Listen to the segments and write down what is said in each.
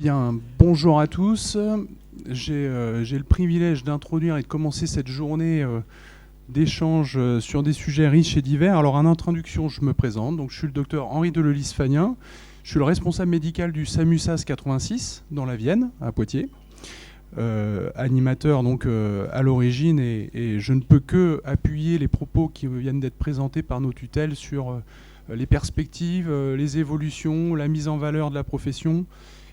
Bien, bonjour à tous. J'ai le privilège d'introduire et de commencer cette journée d'échange sur des sujets riches et divers. Alors, en introduction, je me présente. Donc, je suis le docteur Henri Delisle-Fagnin. Je suis le responsable médical du SAMU-SAS 86 dans la Vienne, à Poitiers. Animateur donc à l'origine et je ne peux que appuyer les propos qui viennent d'être présentés par nos tutelles sur les perspectives, les évolutions, la mise en valeur de la profession.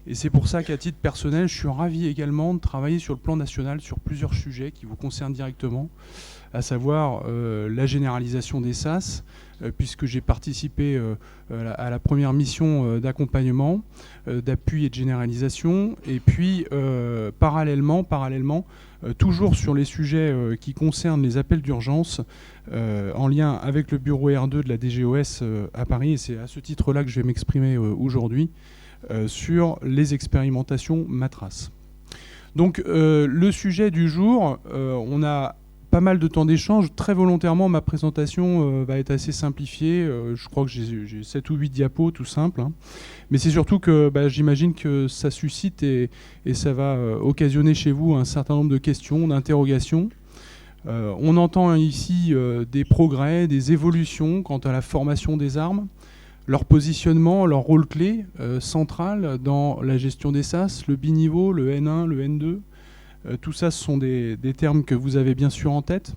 Et c'est pour ça qu'à titre personnel, je suis ravi également de travailler sur le plan national sur plusieurs sujets qui vous concernent directement, à savoir la généralisation des SAS, puisque j'ai participé à la première mission d'accompagnement, d'appui et de généralisation. Et puis, parallèlement toujours sur les sujets qui concernent les appels d'urgence, en lien avec le bureau R2 de la DGOS à Paris. Et c'est à ce titre-là que je vais m'exprimer aujourd'hui. Sur les expérimentations Matras. Donc le sujet du jour, on a pas mal de temps d'échange. Très volontairement, ma présentation va être assez simplifiée. Je crois que j'ai 7 ou 8 diapos, tout simple. Hein. Mais c'est surtout que j'imagine que ça suscite et ça va occasionner chez vous un certain nombre de questions, d'interrogations. On entend ici des progrès, des évolutions quant à la formation des armes, leur positionnement, leur rôle clé central dans la gestion des SAS, le biniveau, le N1, le N2. Tout ça, ce sont des termes que vous avez bien sûr en tête.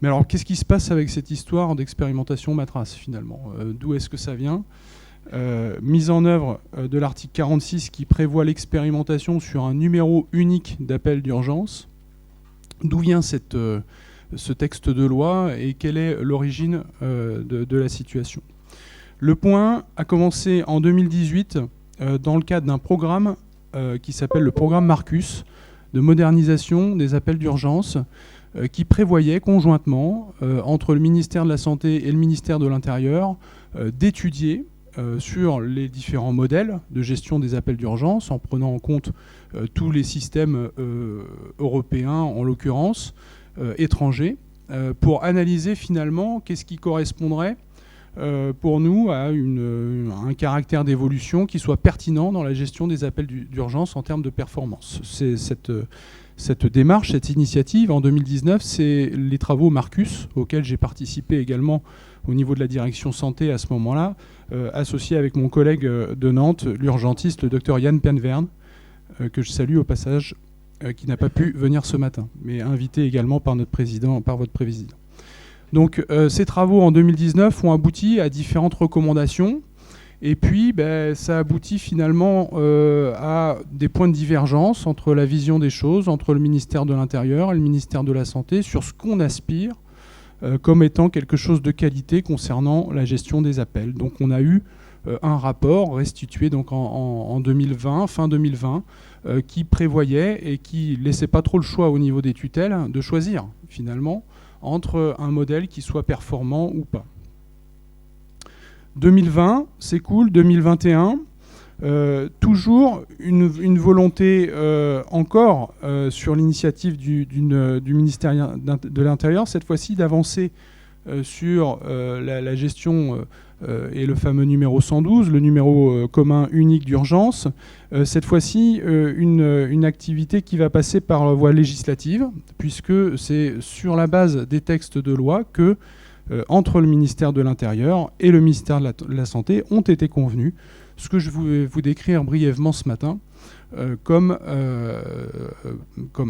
Mais alors, qu'est-ce qui se passe avec cette histoire d'expérimentation Matras, finalement D'où est-ce que ça vient Mise en œuvre de l'article 46 qui prévoit l'expérimentation sur un numéro unique d'appel d'urgence. D'où vient ce texte de loi et quelle est l'origine de la situation ? Le point a commencé en 2018 dans le cadre d'un programme qui s'appelle le programme Marcus de modernisation des appels d'urgence qui prévoyait conjointement entre le ministère de la Santé et le ministère de l'Intérieur d'étudier sur les différents modèles de gestion des appels d'urgence en prenant en compte tous les systèmes européens, en l'occurrence étrangers, pour analyser finalement qu'est-ce qui correspondrait pour nous à un caractère d'évolution qui soit pertinent dans la gestion des appels d'urgence en termes de performance. C'est cette démarche, cette initiative en 2019, c'est les travaux Marcus auxquels j'ai participé également au niveau de la direction santé à ce moment-là, associé avec mon collègue de Nantes, l'urgentiste, le docteur Yann Penverne, que je salue au passage, qui n'a pas pu venir ce matin, mais invité également par votre président. Donc ces travaux en 2019 ont abouti à différentes recommandations et puis ça aboutit finalement à des points de divergence entre la vision des choses, entre le ministère de l'Intérieur et le ministère de la Santé sur ce qu'on aspire comme étant quelque chose de qualité concernant la gestion des appels. Donc on a eu un rapport restitué donc en 2020, fin 2020, qui prévoyait et qui laissait pas trop le choix au niveau des tutelles de choisir finalement entre un modèle qui soit performant ou pas. 2020, c'est cool. 2021, toujours une volonté encore sur l'initiative du ministère de l'Intérieur, cette fois-ci d'avancer sur la gestion et le fameux numéro 112, le numéro commun unique d'urgence. Cette fois-ci, une activité qui va passer par la voie législative, puisque c'est sur la base des textes de loi que, entre le ministère de l'Intérieur et le ministère de la Santé, ont été convenus, ce que je vais vous décrire brièvement ce matin, comme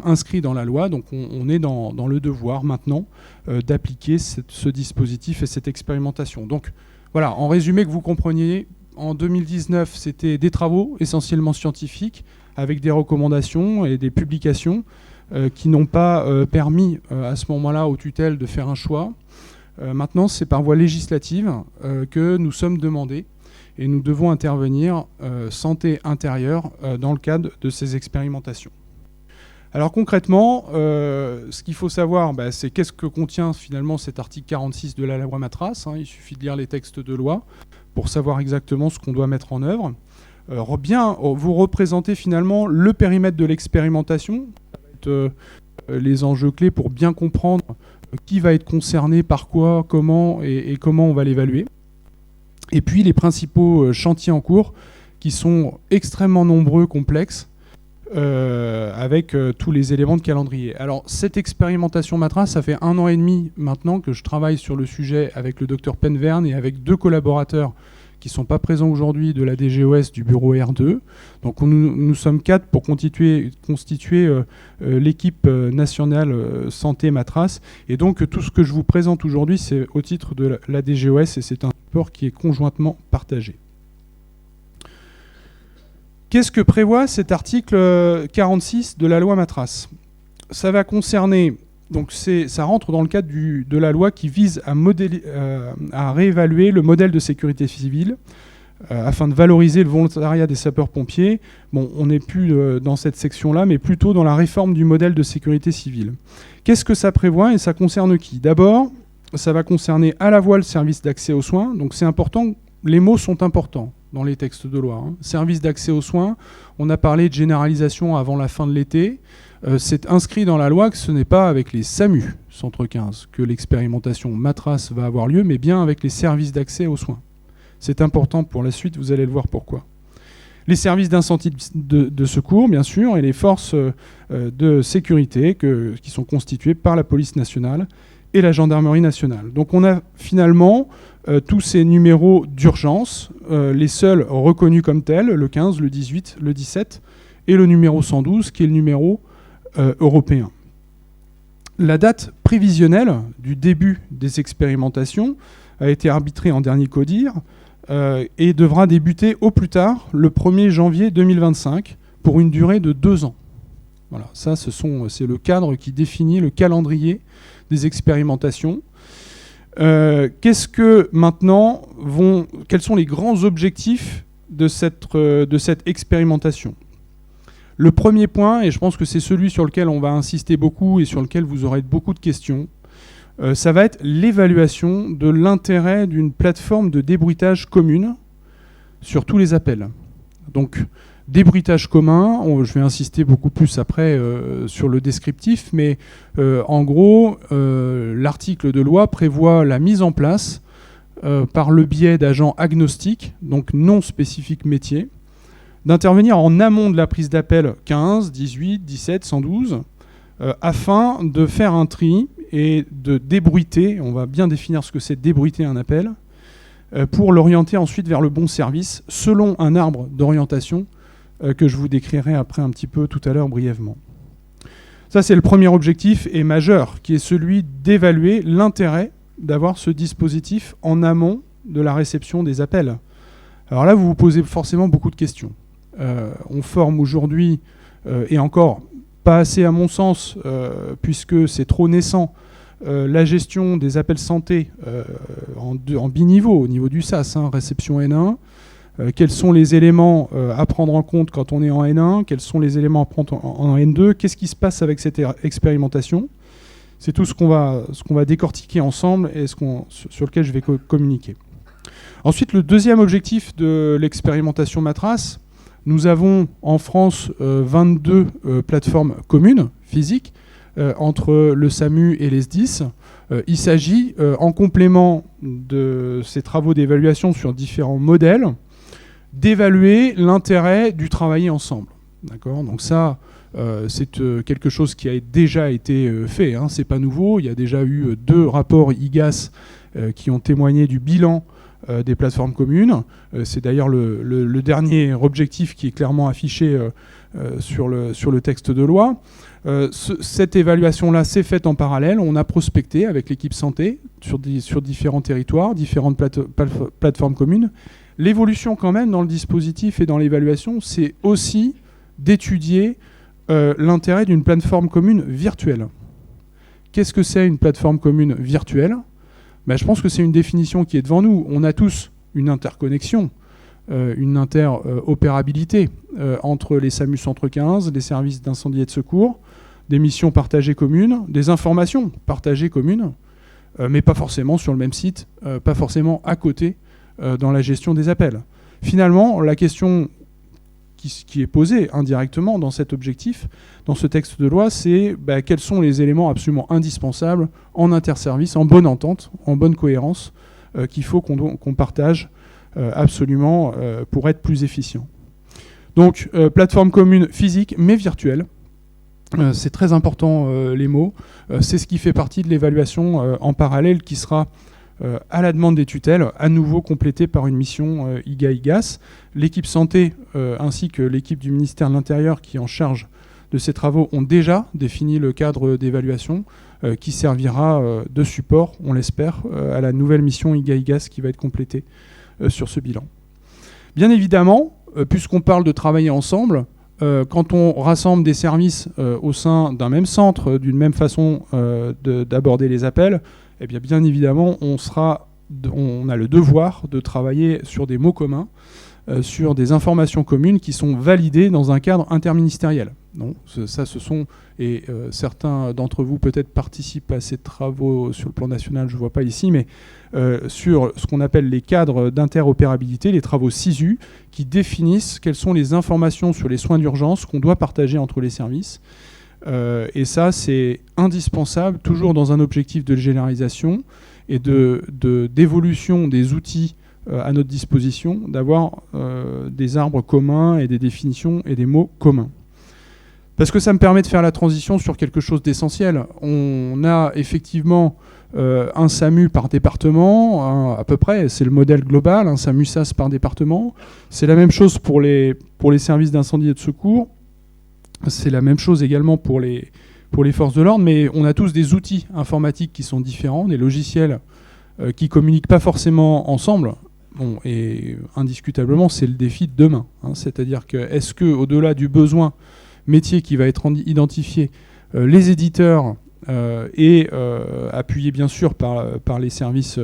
inscrit dans la loi. Donc on est dans le devoir maintenant d'appliquer ce dispositif et cette expérimentation. Donc voilà, en résumé, que vous compreniez, en 2019, c'était des travaux essentiellement scientifiques avec des recommandations et des publications qui n'ont pas permis à ce moment-là aux tutelles de faire un choix. Maintenant, c'est par voie législative que nous sommes demandés et nous devons intervenir santé intérieure dans le cadre de ces expérimentations. Alors concrètement, ce qu'il faut savoir, c'est qu'est-ce que contient finalement cet article 46 de la loi Matras. Il suffit de lire les textes de loi pour savoir exactement ce qu'on doit mettre en œuvre. Vous représentez finalement le périmètre de l'expérimentation, les enjeux clés pour bien comprendre qui va être concerné par quoi, comment et comment on va l'évaluer. Et puis les principaux chantiers en cours qui sont extrêmement nombreux, complexes, avec tous les éléments de calendrier. Alors cette expérimentation Matras, ça fait 1 an et demi maintenant que je travaille sur le sujet avec le docteur Penverne et avec 2 collaborateurs qui ne sont pas présents aujourd'hui de la DGOS du bureau R2. Donc nous sommes 4 pour constituer l'équipe nationale santé Matras. Et donc tout ce que je vous présente aujourd'hui, c'est au titre de la DGOS et c'est un rapport qui est conjointement partagé. Qu'est-ce que prévoit cet article 46 de la loi Matras? Ça va concerner, donc ça rentre dans le cadre de la loi qui vise à réévaluer le modèle de sécurité civile afin de valoriser le volontariat des sapeurs-pompiers. Bon, on n'est plus dans cette section-là, mais plutôt dans la réforme du modèle de sécurité civile. Qu'est-ce que ça prévoit et ça concerne qui? D'abord, ça va concerner à la fois le service d'accès aux soins, donc c'est important, les mots sont importants dans les textes de loi. Service d'accès aux soins, on a parlé de généralisation avant la fin de l'été. C'est inscrit dans la loi que ce n'est pas avec les SAMU, Centre 15, que l'expérimentation Matras va avoir lieu, mais bien avec les services d'accès aux soins. C'est important pour la suite, vous allez le voir pourquoi. Les services d'incendie de secours, bien sûr, et les forces de sécurité qui sont constituées par la police nationale et la gendarmerie nationale. Donc on a finalement tous ces numéros d'urgence, les seuls reconnus comme tels, le 15, le 18, le 17, et le numéro 112, qui est le numéro européen. La date prévisionnelle du début des expérimentations a été arbitrée en dernier CODIR et devra débuter au plus tard le 1er janvier 2025 pour une durée de 2 ans. Voilà, ça c'est le cadre qui définit le calendrier des expérimentations. Qu'est-ce que maintenant quels sont les grands objectifs de cette expérimentation? Le premier point, et je pense que c'est celui sur lequel on va insister beaucoup et sur lequel vous aurez beaucoup de questions, ça va être l'évaluation de l'intérêt d'une plateforme de débruitage commune sur tous les appels. Donc, débruitage commun, je vais insister beaucoup plus après sur le descriptif, mais en gros, l'article de loi prévoit la mise en place par le biais d'agents agnostiques, donc non spécifiques métiers, d'intervenir en amont de la prise d'appel 15, 18, 17, 112, afin de faire un tri et de débruiter, on va bien définir ce que c'est débruiter un appel, pour l'orienter ensuite vers le bon service, selon un arbre d'orientation que je vous décrirai après un petit peu tout à l'heure brièvement. Ça, c'est le premier objectif et majeur, qui est celui d'évaluer l'intérêt d'avoir ce dispositif en amont de la réception des appels. Alors là, vous vous posez forcément beaucoup de questions. On forme aujourd'hui, et encore pas assez à mon sens, puisque c'est trop naissant, la gestion des appels santé en biniveau, au niveau du SAS, réception N1, quels sont les éléments à prendre en compte quand on est en N1, quels sont les éléments à prendre en N2, qu'est-ce qui se passe avec cette expérimentation. C'est tout ce qu'on va décortiquer ensemble et sur lequel je vais communiquer. Ensuite, le deuxième objectif de l'expérimentation Matras, nous avons en France 22 plateformes communes, physiques, entre le SAMU et les SDIS. Il s'agit, en complément de ces travaux d'évaluation sur différents modèles, d'évaluer l'intérêt du travailler ensemble. D'accord ? Donc ça, c'est quelque chose qui a déjà été fait. C'est pas nouveau. Il y a déjà eu 2 rapports IGAS qui ont témoigné du bilan des plateformes communes. C'est d'ailleurs le dernier objectif qui est clairement affiché sur le texte de loi. Cette évaluation-là s'est faite en parallèle. On a prospecté avec l'équipe santé sur différents territoires, différentes plateformes communes. L'évolution quand même dans le dispositif et dans l'évaluation, c'est aussi d'étudier l'intérêt d'une plateforme commune virtuelle. Qu'est-ce que c'est une plateforme commune virtuelle ? Je pense que c'est une définition qui est devant nous. On a tous une interconnexion, une interopérabilité entre les SAMU Centre 15, les services d'incendie et de secours, des missions partagées communes, des informations partagées communes, mais pas forcément sur le même site, pas forcément à côté dans la gestion des appels. Finalement, la question qui est posée indirectement dans cet objectif, dans ce texte de loi, c'est quels sont les éléments absolument indispensables en interservice, en bonne entente, en bonne cohérence, qu'il faut qu'on partage absolument pour être plus efficient. Donc, plateforme commune physique, mais virtuelle. C'est très important, les mots. C'est ce qui fait partie de l'évaluation en parallèle qui sera à la demande des tutelles, à nouveau complétée par une mission IGA-IGAS. L'équipe santé ainsi que l'équipe du ministère de l'Intérieur qui est en charge de ces travaux ont déjà défini le cadre d'évaluation qui servira de support, on l'espère, à la nouvelle mission IGA-IGAS qui va être complétée sur ce bilan. Bien évidemment, puisqu'on parle de travailler ensemble, quand on rassemble des services au sein d'un même centre, d'une même façon d'aborder les appels, eh bien évidemment, on a le devoir de travailler sur des mots communs, sur des informations communes qui sont validées dans un cadre interministériel. Non, certains d'entre vous peut-être participent à ces travaux sur le plan national, je ne vois pas ici, mais sur ce qu'on appelle les cadres d'interopérabilité, les travaux SISU, qui définissent quelles sont les informations sur les soins d'urgence qu'on doit partager entre les services. Et ça, c'est indispensable, toujours dans un objectif de généralisation et d'évolution des outils à notre disposition, d'avoir des arbres communs et des définitions et des mots communs. Parce que ça me permet de faire la transition sur quelque chose d'essentiel. On a effectivement un SAMU par département, à peu près, c'est le modèle global, un SAMU-SAS par département. C'est la même chose pour les services d'incendie et de secours. C'est la même chose également pour les forces de l'ordre, mais on a tous des outils informatiques qui sont différents, des logiciels qui ne communiquent pas forcément ensemble. Bon, et indiscutablement, c'est le défi de demain. C'est-à-dire que est-ce qu'au-delà du besoin métier qui va être identifié, les éditeurs et appuyés bien sûr par les services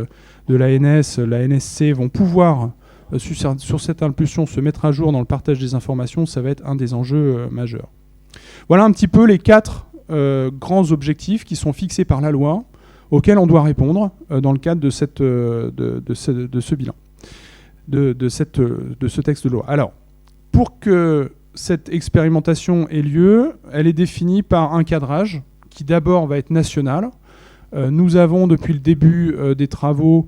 de l'ANS, la NSC vont pouvoir, sur cette impulsion, se mettre à jour dans le partage des informations, ça va être un des enjeux majeurs. Voilà un petit peu les 4 grands objectifs qui sont fixés par la loi, auxquels on doit répondre dans le cadre de ce bilan, de ce texte de loi. Alors, pour que cette expérimentation ait lieu, elle est définie par un cadrage qui d'abord va être national. Nous avons depuis le début des travaux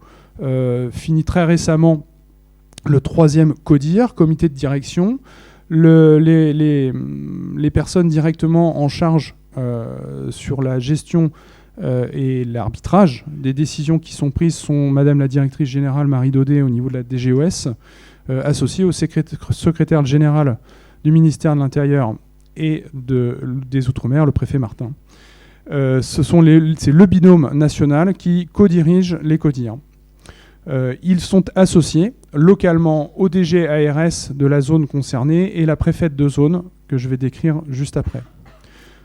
fini très récemment le 3e CODIR, comité de direction. Les personnes directement en charge sur la gestion et l'arbitrage des décisions qui sont prises sont Madame la directrice générale Marie Daudet au niveau de la DGOS, associée au secrétaire général du ministère de l'Intérieur et des Outre-mer, le préfet Martin. C'est le binôme national qui co-dirige les CODIR. Ils sont associés localement au DG ARS de la zone concernée et la préfète de zone, que je vais décrire juste après.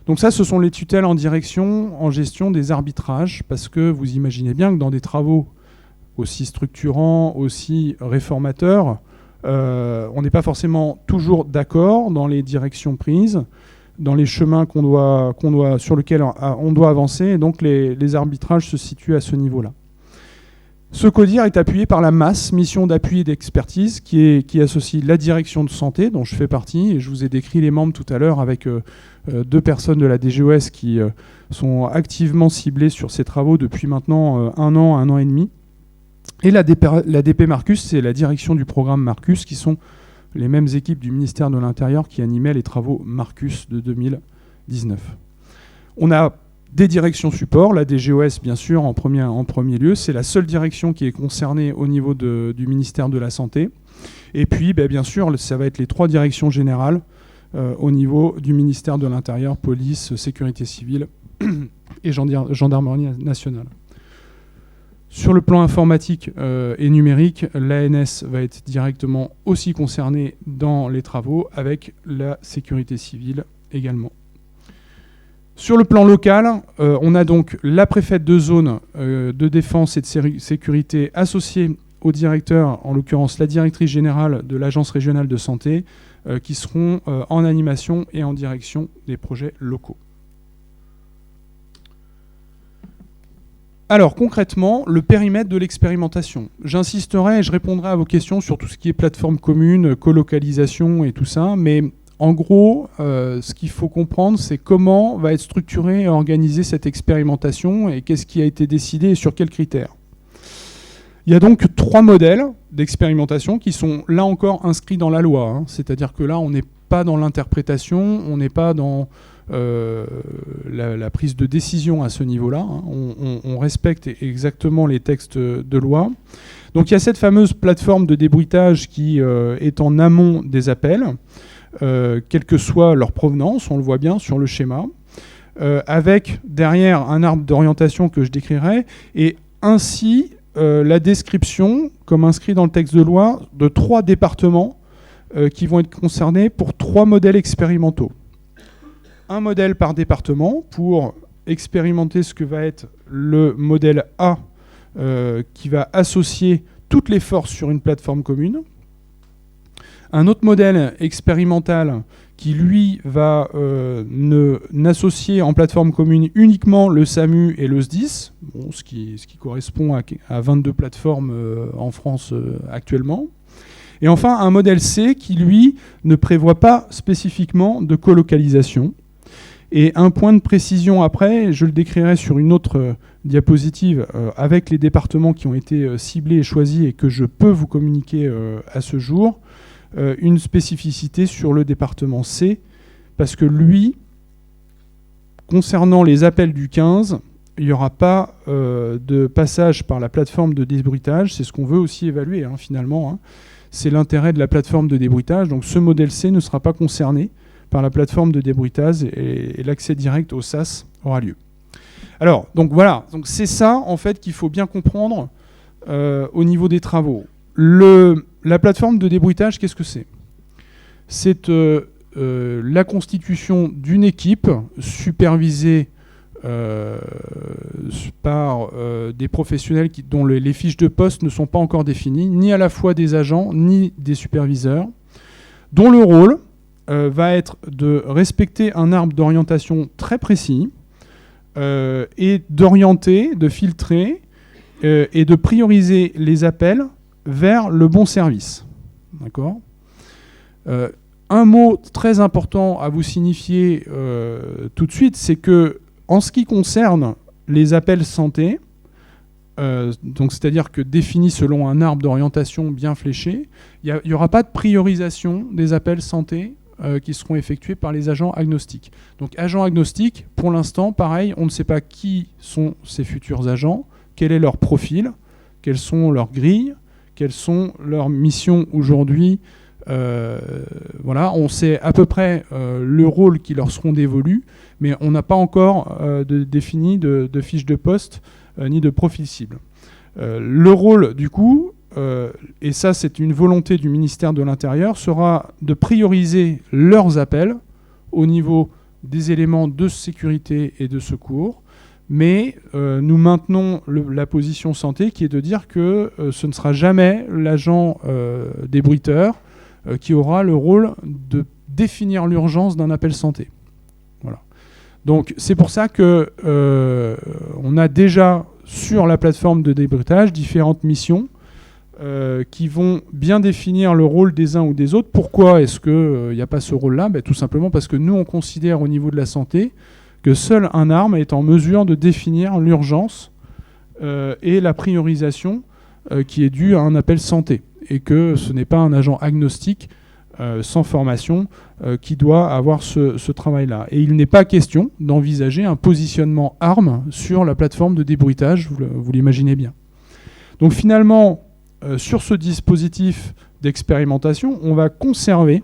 Donc ça, ce sont les tutelles en direction, en gestion des arbitrages, parce que vous imaginez bien que dans des travaux aussi structurants, aussi réformateurs, on n'est pas forcément toujours d'accord dans les directions prises, dans les chemins sur lesquels on doit avancer, et donc les arbitrages se situent à ce niveau-là. Ce CODIR est appuyé par la MAS, mission d'appui et d'expertise, qui associe la direction de santé, dont je fais partie, et je vous ai décrit les membres tout à l'heure avec 2 personnes de la DGOS qui sont activement ciblées sur ces travaux depuis maintenant 1 an et demi. Et la DP Marcus, c'est la direction du programme Marcus, qui sont les mêmes équipes du ministère de l'Intérieur qui animaient les travaux Marcus de 2019. On a des directions support, la DGOS bien sûr en premier lieu, c'est la seule direction qui est concernée au niveau du ministère de la Santé. Et puis bien sûr, ça va être les 3 directions générales au niveau du ministère de l'Intérieur, police, sécurité civile et gendarmerie nationale. Sur le plan informatique et numérique, l'ANS va être directement aussi concernée dans les travaux, avec la sécurité civile également. Sur le plan local, on a donc la préfète de zone de défense et de sécurité associée au directeur, en l'occurrence la directrice générale de l'Agence régionale de santé, qui seront en animation et en direction des projets locaux. Alors concrètement, le périmètre de l'expérimentation. J'insisterai et je répondrai à vos questions sur tout ce qui est plateforme commune, colocalisation et tout ça, mais en gros, ce qu'il faut comprendre, c'est comment va être structurée et organisée cette expérimentation et qu'est-ce qui a été décidé et sur quels critères. Il Il y a donc 3 modèles d'expérimentation qui sont là encore inscrits dans la loi, hein. C'est-à-dire que là, on n'est pas dans l'interprétation, on n'est pas dans la prise de décision à ce niveau-là, hein. On respecte exactement les textes de loi. Donc il y a cette fameuse plateforme de débruitage qui est en amont des appels, quelle que soit leur provenance, on le voit bien sur le schéma, avec derrière un arbre d'orientation que je décrirai, et ainsi la description, comme inscrit dans le texte de loi, de 3 départements qui vont être concernés pour 3 modèles expérimentaux. Un modèle par département pour expérimenter ce que va être le modèle A qui va associer toutes les forces sur une plateforme commune. Un autre modèle expérimental qui, lui, va n'associer en plateforme commune uniquement le SAMU et le SDIS, bon, ce qui correspond à 22 plateformes en France actuellement. Et enfin, un modèle C qui, lui, ne prévoit pas spécifiquement de colocalisation. Et un point de précision après, je le décrirai sur une autre diapositive avec les départements qui ont été ciblés et choisis et que je peux vous communiquer à ce jour. Une spécificité sur le département C, parce que lui, concernant les appels du 15, il n'y aura pas de passage par la plateforme de débruitage. C'est ce qu'on veut aussi évaluer, hein, finalement. Hein. C'est l'intérêt de la plateforme de débruitage. Donc ce modèle C ne sera pas concerné par la plateforme de débruitage et l'accès direct au SAS aura lieu. Alors, donc voilà, donc c'est ça en fait qu'il faut bien comprendre au niveau des travaux. La plateforme de débruitage, qu'est-ce que c'est ? C'est la constitution d'une équipe supervisée par des professionnels dont les fiches de poste ne sont pas encore définies, ni à la fois des agents, ni des superviseurs, dont le rôle va être de respecter un arbre d'orientation très précis et d'orienter, de filtrer et de prioriser les appels vers le bon service. D'accord ? Un mot très important à vous signifier tout de suite, c'est que en ce qui concerne les appels santé, donc c'est-à-dire que définis selon un arbre d'orientation bien fléché, il n'y aura pas de priorisation des appels santé qui seront effectués par les agents agnostiques. Donc agents agnostiques, pour l'instant, pareil, on ne sait pas qui sont ces futurs agents, quel est leur profil, quelles sont leurs grilles, quelles sont leurs missions aujourd'hui. Voilà, on sait à peu près le rôle qui leur seront dévolus, mais on n'a pas encore défini de fiche de poste ni de profil cible. Le rôle, du coup, et ça c'est une volonté du ministère de l'Intérieur, sera de prioriser leurs appels au niveau des éléments de sécurité et de secours, mais nous maintenons la position santé qui est de dire que ce ne sera jamais l'agent débruiteur qui aura le rôle de définir l'urgence d'un appel santé. Voilà. Donc c'est pour ça que on a déjà sur la plateforme de débruitage différentes missions qui vont bien définir le rôle des uns ou des autres. Pourquoi est-ce qu'il n'y a pas ce rôle-là ? Tout simplement parce que nous, on considère au niveau de la santé que seul un arme est en mesure de définir l'urgence et la priorisation qui est due à un appel santé. Et que ce n'est pas un agent agnostique sans formation qui doit avoir ce travail-là. Et il n'est pas question d'envisager un positionnement arme sur la plateforme de débruitage, vous l'imaginez bien. Donc finalement, sur ce dispositif d'expérimentation, on va conserver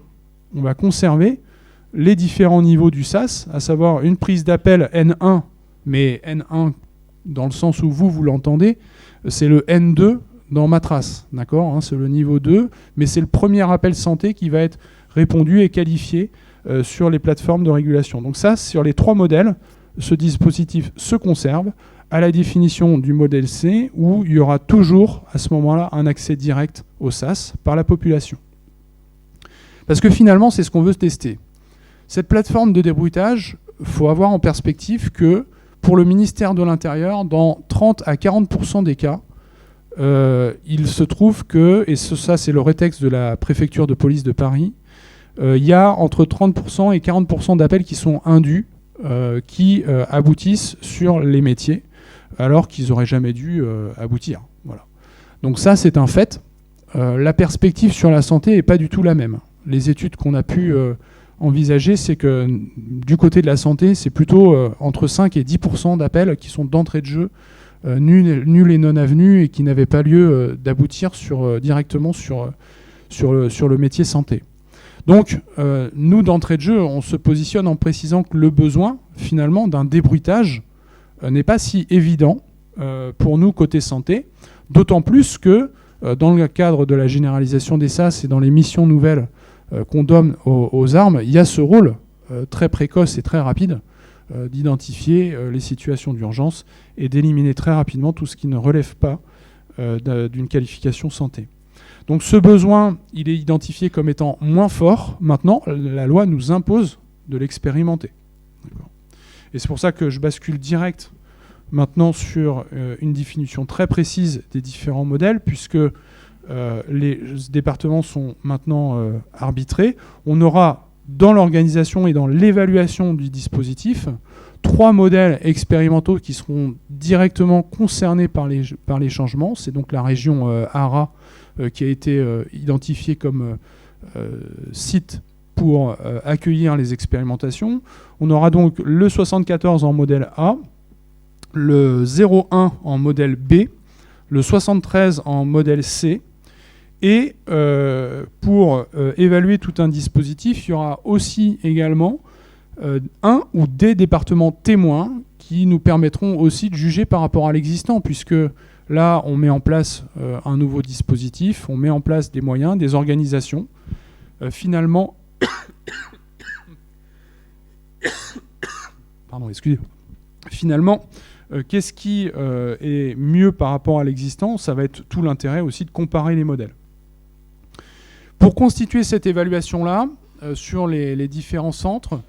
les différents niveaux du SAS, à savoir une prise d'appel N1, mais N1 dans le sens où vous l'entendez, c'est le N2 dans ma trace, d'accord, hein, c'est le niveau 2, mais c'est le premier appel santé qui va être répondu et qualifié sur les plateformes de régulation. Donc ça, sur les 3 modèles, ce dispositif se conserve à la définition du modèle C, où il y aura toujours, à ce moment-là, un accès direct au SAS par la population. Parce que finalement, c'est ce qu'on veut tester. Cette plateforme de débruitage, il faut avoir en perspective que, pour le ministère de l'Intérieur, dans 30 à 40% des cas, il se trouve que, et ça c'est le rétexte de la préfecture de police de Paris, il y a entre 30% et 40% d'appels qui sont indus, qui aboutissent sur les métiers, alors qu'ils n'auraient jamais dû aboutir. Voilà. Donc ça, c'est un fait. La perspective sur la santé n'est pas du tout la même. Les études qu'on a pu envisager, c'est que du côté de la santé, c'est plutôt entre 5 et 10% d'appels qui sont d'entrée de jeu nuls et non avenus et qui n'avaient pas lieu d'aboutir directement sur le métier santé. Donc, nous, d'entrée de jeu, on se positionne en précisant que le besoin, finalement, d'un débruitage n'est pas si évident pour nous côté santé, d'autant plus que dans le cadre de la généralisation des SAS et dans les missions nouvelles qu'on donne aux armes, il y a ce rôle très précoce et très rapide d'identifier les situations d'urgence et d'éliminer très rapidement tout ce qui ne relève pas d'une qualification santé. Donc ce besoin, il est identifié comme étant moins fort. Maintenant, la loi nous impose de l'expérimenter. Et c'est pour ça que je bascule direct maintenant sur une définition très précise des différents modèles, puisque les départements sont maintenant arbitrés. On aura dans l'organisation et dans l'évaluation du dispositif 3 modèles expérimentaux qui seront directement concernés par les changements. C'est donc la région ARA qui a été identifiée comme site pour accueillir les expérimentations. On aura donc le 74 en modèle A, le 01 en modèle B, le 73 en modèle C. Et pour évaluer tout un dispositif, il y aura aussi également un ou des départements témoins qui nous permettront aussi de juger par rapport à l'existant, puisque là, on met en place un nouveau dispositif, on met en place des moyens, des organisations. Finalement, pardon, excusez. Finalement, qu'est-ce qui est mieux par rapport à l'existant? Ça va être tout l'intérêt aussi de comparer les modèles. Pour constituer cette évaluation-là, sur les différents centres,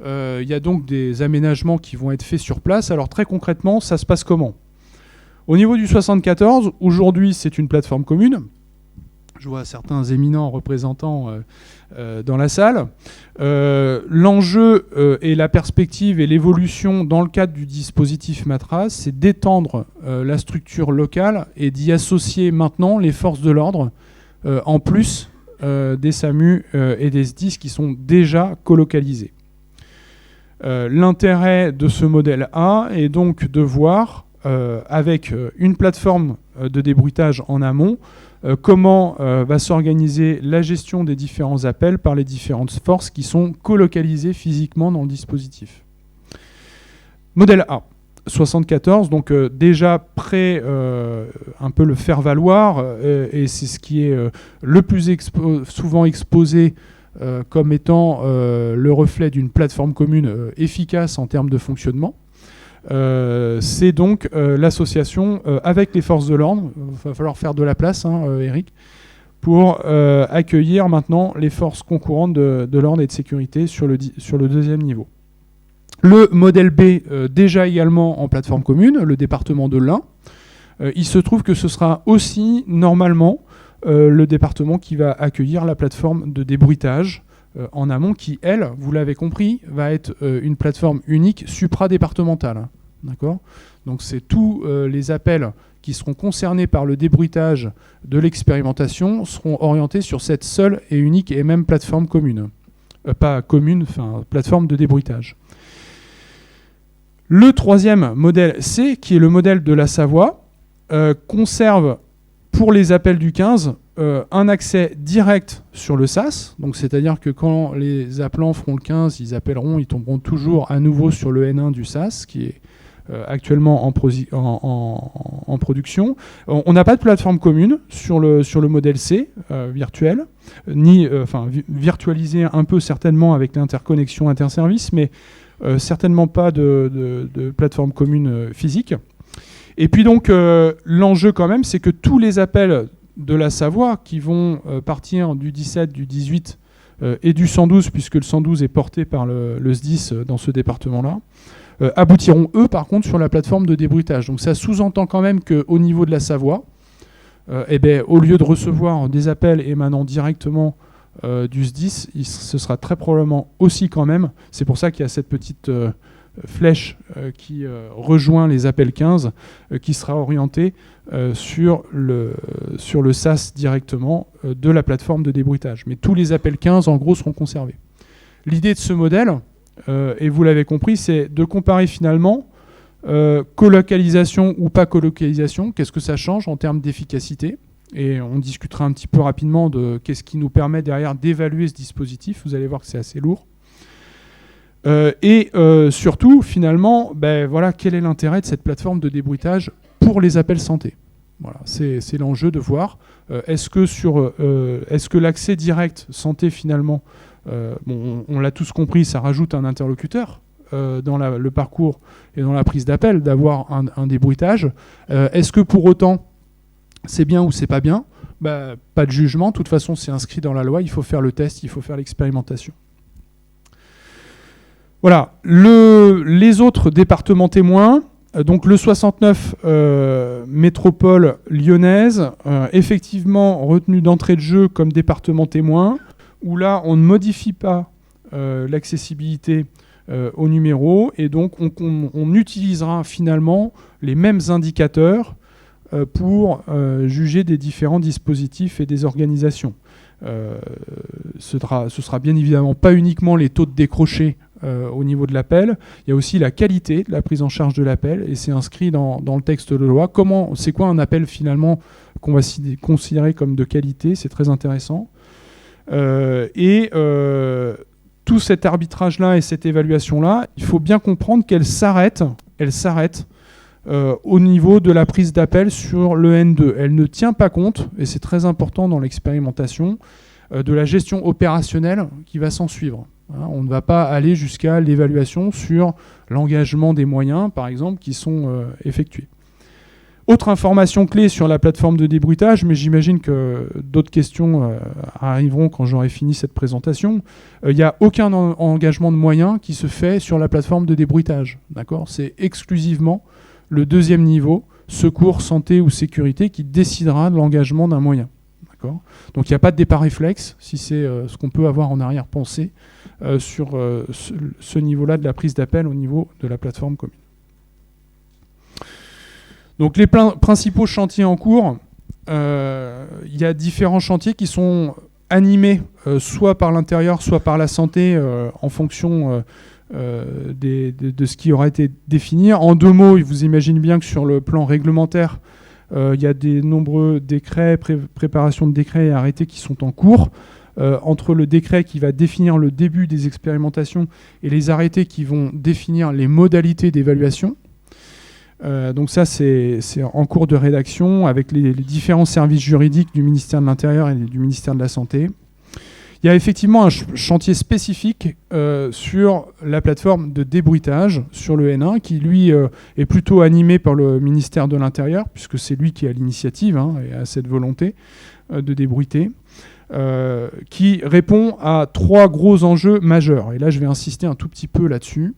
il y a donc des aménagements qui vont être faits sur place. Alors très concrètement, ça se passe comment? Au niveau du 74, aujourd'hui, c'est une plateforme commune. Je vois certains éminents représentants dans la salle. L'enjeu et la perspective et l'évolution dans le cadre du dispositif MATRAS, c'est d'étendre la structure locale et d'y associer maintenant les forces de l'ordre, en plus des SAMU et des SDIS qui sont déjà colocalisés. L'intérêt de ce modèle A est donc de voir, avec une plateforme de débruitage en amont, comment va s'organiser la gestion des différents appels par les différentes forces qui sont colocalisées physiquement dans le dispositif. Modèle A, 74, donc déjà prêt un peu le faire valoir, et c'est ce qui est le plus souvent exposé comme étant le reflet d'une plateforme commune efficace en termes de fonctionnement. C'est donc l'association avec les forces de l'ordre. Il va falloir faire de la place, Eric, pour accueillir maintenant les forces concurrentes de l'ordre et de sécurité sur le deuxième niveau. Le modèle B, déjà également en plateforme commune, le département de l'Ain. Il se trouve que ce sera aussi normalement le département qui va accueillir la plateforme de débruitage en amont qui, elle, vous l'avez compris, va être une plateforme unique supradépartementale. D'accord ? Donc c'est tous les appels qui seront concernés par le débruitage de l'expérimentation seront orientés sur cette seule et unique et même plateforme commune. Pas commune, enfin plateforme de débruitage. Le troisième modèle C, qui est le modèle de la Savoie, conserve pour les appels du 15 un accès direct sur le SAS, donc c'est-à-dire que quand les appelants feront le 15, ils tomberont toujours à nouveau sur le N1 du SAS, qui est actuellement en production. On n'a pas de plateforme commune sur le modèle C virtuel, ni virtualisé un peu certainement avec l'interconnexion interservice, mais certainement pas de plateforme commune physique. Et puis donc l'enjeu quand même, c'est que tous les appels de la Savoie qui vont partir du 17, du 18 et du 112, puisque le 112 est porté par le SDIS dans ce département-là, aboutiront eux par contre sur la plateforme de débruitage. Donc ça sous-entend quand même qu'au niveau de la Savoie, au lieu de recevoir des appels émanant directement du SDIS, ce sera très probablement aussi quand même, c'est pour ça qu'il y a cette petite flèche qui rejoint les appels 15, qui sera orientée sur le SAS directement de la plateforme de débruitage. Mais tous les appels 15, en gros, seront conservés. L'idée de ce modèle, et vous l'avez compris, c'est de comparer finalement colocalisation ou pas colocalisation, qu'est-ce que ça change en termes d'efficacité. Et on discutera un petit peu rapidement de qu'est-ce qui nous permet derrière d'évaluer ce dispositif. Vous allez voir que c'est assez lourd. Et surtout, finalement, voilà, quel est l'intérêt de cette plateforme de débruitage pour les appels santé. Voilà, c'est l'enjeu de voir. Est-ce que l'accès direct santé, finalement, on l'a tous compris, ça rajoute un interlocuteur dans le parcours et dans la prise d'appel, d'avoir un débruitage. Est-ce que pour autant, c'est bien ou c'est pas bien? Pas de jugement, de toute façon c'est inscrit dans la loi, il faut faire le test, il faut faire l'expérimentation. Voilà, les autres départements témoins, donc le 69 métropole lyonnaise, effectivement retenu d'entrée de jeu comme département témoin, où là on ne modifie pas l'accessibilité au numéro, et donc on utilisera finalement les mêmes indicateurs pour juger des différents dispositifs et des organisations. Ce sera bien évidemment pas uniquement les taux de décroché au niveau de l'appel, il y a aussi la qualité de la prise en charge de l'appel, et c'est inscrit dans le texte de loi. C'est quoi un appel finalement qu'on va considérer comme de qualité, c'est très intéressant. Tout cet arbitrage-là et cette évaluation-là, il faut bien comprendre qu'elle s'arrête au niveau de la prise d'appel sur le N2. Elle ne tient pas compte, et c'est très important dans l'expérimentation, de la gestion opérationnelle qui va s'en suivre. On ne va pas aller jusqu'à l'évaluation sur l'engagement des moyens, par exemple, qui sont effectués. Autre information clé sur la plateforme de débruitage, mais j'imagine que d'autres questions arriveront quand j'aurai fini cette présentation. Il n'y a aucun engagement de moyens qui se fait sur la plateforme de débruitage. D'accord ? C'est exclusivement le deuxième niveau, secours, santé ou sécurité, qui décidera de l'engagement d'un moyen. D'accord ? Donc il n'y a pas de départ réflexe, si c'est ce qu'on peut avoir en arrière-pensée, sur ce niveau-là de la prise d'appel au niveau de la plateforme commune. Donc les principaux chantiers en cours, il y a différents chantiers qui sont animés soit par l'intérieur, soit par la santé, en fonction de ce qui aura été défini. En deux mots, vous imaginez bien que sur le plan réglementaire, il y a des nombreux décrets, préparation de décrets et arrêtés qui sont en cours. Entre le décret qui va définir le début des expérimentations et les arrêtés qui vont définir les modalités d'évaluation. Donc ça, c'est en cours de rédaction avec les différents services juridiques du ministère de l'Intérieur et du ministère de la Santé. Il y a effectivement un chantier spécifique sur la plateforme de débruitage sur le N1 qui, lui, est plutôt animé par le ministère de l'Intérieur, puisque c'est lui qui a l'initiative et a cette volonté de débruiter, qui répond à trois gros enjeux majeurs. Et là, je vais insister un tout petit peu là-dessus.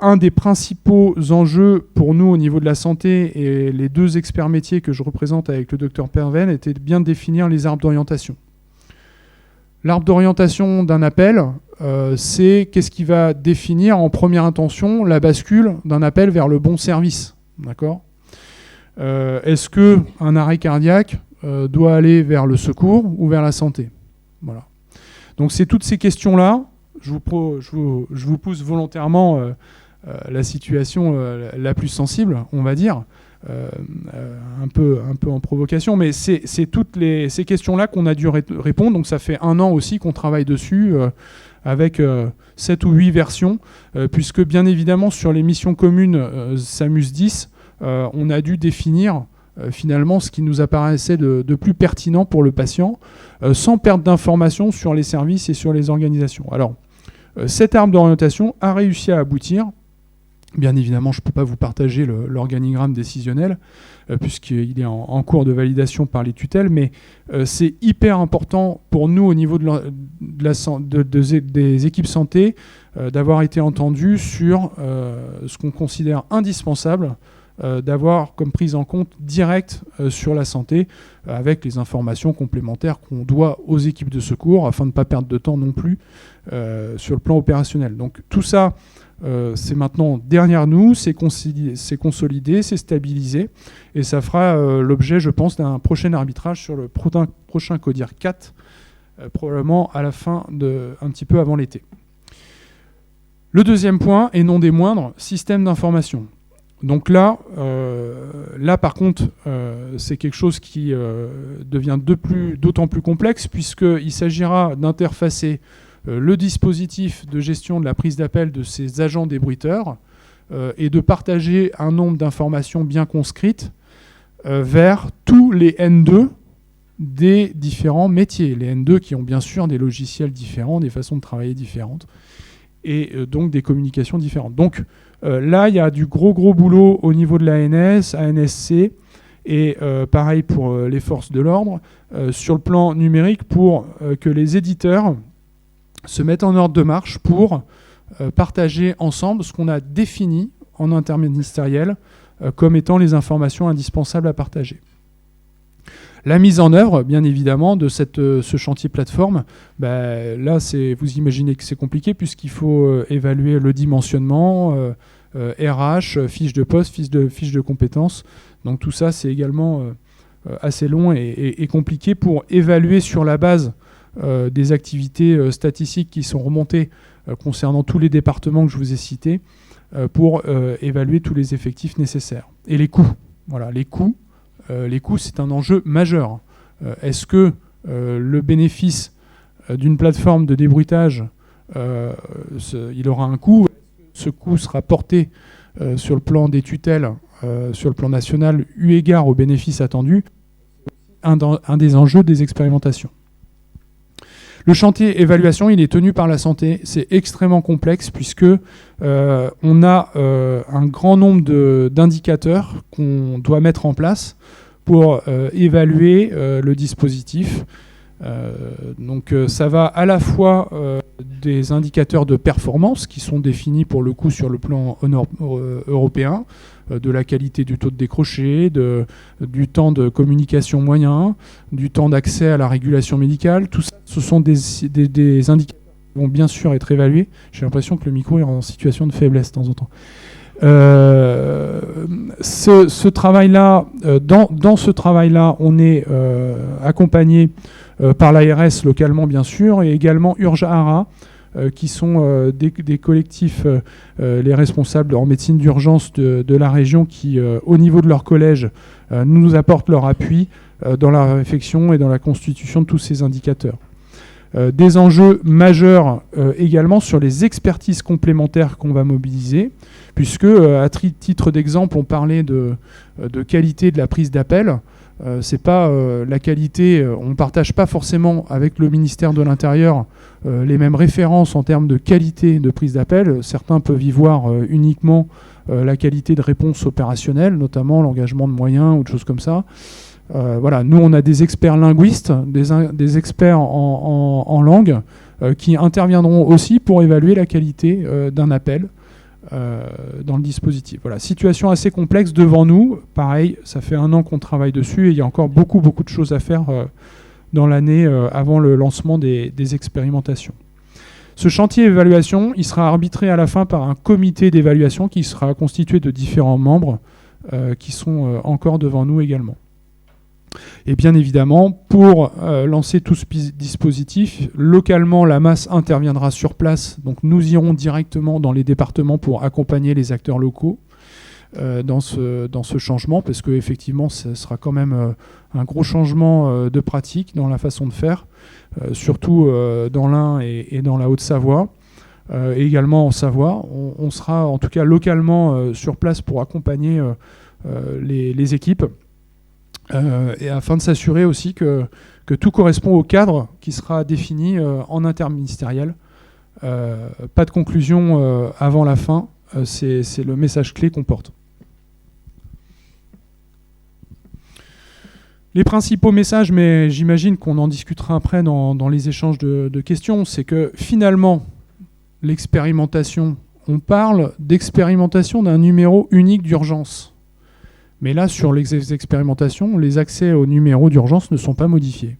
Un des principaux enjeux pour nous au niveau de la santé et les deux experts métiers que je représente avec le docteur Perven était de bien définir les arbres d'orientation. L'arbre d'orientation d'un appel, c'est qu'est-ce qui va définir en première intention la bascule d'un appel vers le bon service. D'accord ? Est-ce qu'un arrêt cardiaque doit aller vers le secours ou vers la santé ? Voilà. Donc c'est toutes ces questions-là. Je vous pousse volontairement la situation la plus sensible, on va dire, un peu en provocation, mais c'est toutes ces questions-là qu'on a dû répondre. Donc ça fait 1 an aussi qu'on travaille dessus, avec 7 ou 8 versions, puisque bien évidemment sur les missions communes SAMUS 10, on a dû définir finalement ce qui nous apparaissait de plus pertinent pour le patient, sans perte d'informations sur les services et sur les organisations. Alors, cet arbre d'orientation a réussi à aboutir. Bien évidemment, je ne peux pas vous partager l'organigramme décisionnel, puisqu'il est en cours de validation par les tutelles, mais c'est hyper important pour nous au niveau des équipes santé d'avoir été entendus sur ce qu'on considère indispensable, d'avoir comme prise en compte directe sur la santé, avec les informations complémentaires qu'on doit aux équipes de secours, afin de ne pas perdre de temps non plus sur le plan opérationnel. Donc tout ça c'est maintenant derrière nous, c'est consolidé, c'est stabilisé, et ça fera l'objet, je pense, d'un prochain arbitrage sur le prochain CODIR 4, probablement à la fin un petit peu avant l'été. Le deuxième point, et non des moindres, système d'information. Donc là par contre, c'est quelque chose qui devient d'autant plus complexe, puisqu'il s'agira d'interfacer le dispositif de gestion de la prise d'appel de ces agents débruiteurs et de partager un nombre d'informations bien conscrites vers tous les N2 des différents métiers. Les N2 qui ont bien sûr des logiciels différents, des façons de travailler différentes, et donc des communications différentes. Donc là, il y a du gros boulot au niveau de l'ANS, ANSC, et pareil pour les forces de l'ordre, sur le plan numérique, pour que les éditeurs se mettent en ordre de marche pour partager ensemble ce qu'on a défini en interministériel comme étant les informations indispensables à partager. La mise en œuvre, bien évidemment, de ce chantier plateforme, là, vous imaginez que c'est compliqué, puisqu'il faut évaluer le dimensionnement, RH, fiche de poste, fiche de compétences. Donc tout ça, c'est également assez long et compliqué pour évaluer sur la base des activités statistiques qui sont remontées concernant tous les départements que je vous ai cités, pour évaluer tous les effectifs nécessaires. Et les coûts. Voilà, les coûts, c'est un enjeu majeur. Est-ce que le bénéfice d'une plateforme de débruitage, il aura un coût? Ce coût sera porté sur le plan des tutelles, sur le plan national, eu égard aux bénéfices attendus, un des enjeux des expérimentations. Le chantier évaluation, il est tenu par la santé. C'est extrêmement complexe, puisque on a un grand nombre d'indicateurs qu'on doit mettre en place pour évaluer le dispositif. Donc ça va à la fois des indicateurs de performance qui sont définis pour le coup sur le plan européen, de la qualité du taux de décroché, du temps de communication moyen, du temps d'accès à la régulation médicale. Tout ça, ce sont des indicateurs qui vont bien sûr être évalués. J'ai l'impression que le micro est en situation de faiblesse de temps en temps. Ce travail-là, dans ce travail-là, on est accompagné par l'ARS localement, bien sûr, et également Urgahara, qui sont des collectifs, les responsables en médecine d'urgence de la région, qui, au niveau de leur collège, nous apportent leur appui dans la réflexion et dans la constitution de tous ces indicateurs. Des enjeux majeurs également sur les expertises complémentaires qu'on va mobiliser, puisque, à titre d'exemple, on parlait de qualité de la prise d'appel. C'est pas la qualité, on ne partage pas forcément avec le ministère de l'Intérieur les mêmes références en termes de qualité de prise d'appel. Certains peuvent y voir uniquement la qualité de réponse opérationnelle, notamment l'engagement de moyens ou de choses comme ça. Voilà, nous on a des experts linguistes, des experts en langue qui interviendront aussi pour évaluer la qualité d'un appel dans le dispositif. Voilà, situation assez complexe devant nous. Pareil, ça fait 1 an qu'on travaille dessus et il y a encore beaucoup de choses à faire dans l'année avant le lancement des expérimentations. Ce chantier évaluation, il sera arbitré à la fin par un comité d'évaluation qui sera constitué de différents membres qui sont encore devant nous également. Et bien évidemment, pour lancer tout ce dispositif, localement, la masse interviendra sur place. Donc nous irons directement dans les départements pour accompagner les acteurs locaux dans ce changement, parce qu'effectivement, ce sera quand même un gros changement de pratique dans la façon de faire, surtout dans l'Ain et dans la Haute-Savoie. Et également en Savoie. On sera en tout cas localement sur place pour accompagner les équipes. Et afin de s'assurer aussi que tout correspond au cadre qui sera défini en interministériel. Pas de conclusion avant la fin, c'est le message clé qu'on porte. Les principaux messages, mais j'imagine qu'on en discutera après dans les échanges de questions, c'est que finalement, l'expérimentation, on parle d'expérimentation d'un numéro unique d'urgence. Mais là, sur les expérimentations, les accès aux numéros d'urgence ne sont pas modifiés.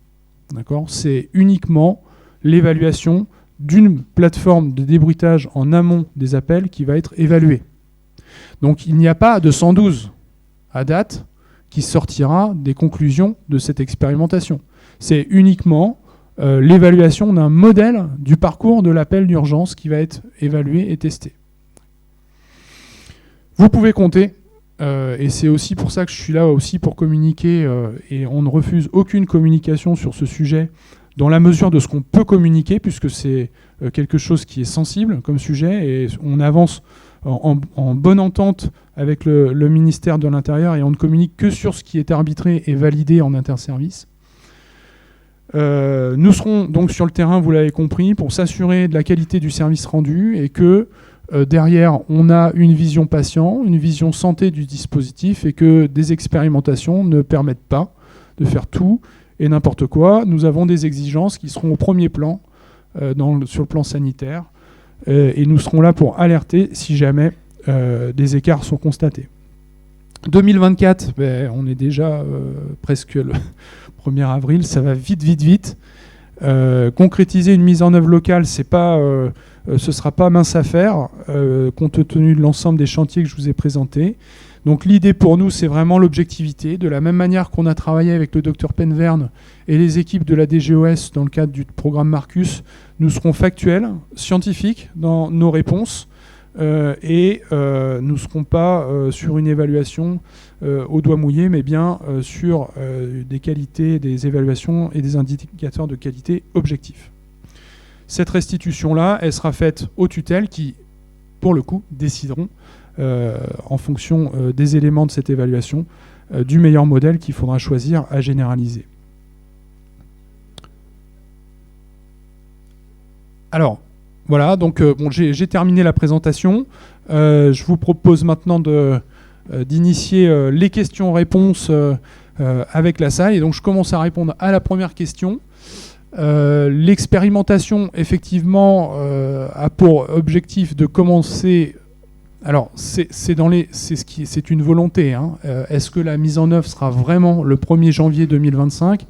D'accord ? C'est uniquement l'évaluation d'une plateforme de débruitage en amont des appels qui va être évaluée. Donc il n'y a pas de 112 à date qui sortira des conclusions de cette expérimentation. C'est uniquement l'évaluation d'un modèle du parcours de l'appel d'urgence qui va être évalué et testé. Vous pouvez compter, et c'est aussi pour ça que je suis là aussi pour communiquer, et on ne refuse aucune communication sur ce sujet dans la mesure de ce qu'on peut communiquer, puisque c'est quelque chose qui est sensible comme sujet, et on avance en bonne entente avec le ministère de l'Intérieur, et on ne communique que sur ce qui est arbitré et validé en interservice. Nous serons donc sur le terrain, vous l'avez compris, pour s'assurer de la qualité du service rendu, et que derrière, on a une vision patient, une vision santé du dispositif, et que des expérimentations ne permettent pas de faire tout et n'importe quoi. Nous avons des exigences qui seront au premier plan sur le plan sanitaire, et nous serons là pour alerter si jamais des écarts sont constatés. 2024, on est déjà presque le 1er avril, ça va vite. Concrétiser une mise en œuvre locale, ce ne sera pas mince affaire, compte tenu de l'ensemble des chantiers que je vous ai présentés. Donc l'idée pour nous, c'est vraiment l'objectivité. De la même manière qu'on a travaillé avec le Dr Penverne et les équipes de la DGOS dans le cadre du programme Marcus, nous serons factuels, scientifiques dans nos réponses, et nous ne serons pas sur une évaluation au doigt mouillé, mais bien sur des qualités, des évaluations et des indicateurs de qualité objectifs. Cette restitution-là, elle sera faite aux tutelles qui, pour le coup, décideront, en fonction des éléments de cette évaluation, du meilleur modèle qu'il faudra choisir à généraliser. Alors, voilà, donc j'ai terminé la présentation. Je vous propose maintenant d'initier les questions-réponses avec la salle. Et donc je commence à répondre à la première question. L'expérimentation, effectivement, a pour objectif de commencer... Alors, c'est une volonté. Hein. Est-ce que la mise en œuvre sera vraiment le 1er janvier 2025 ?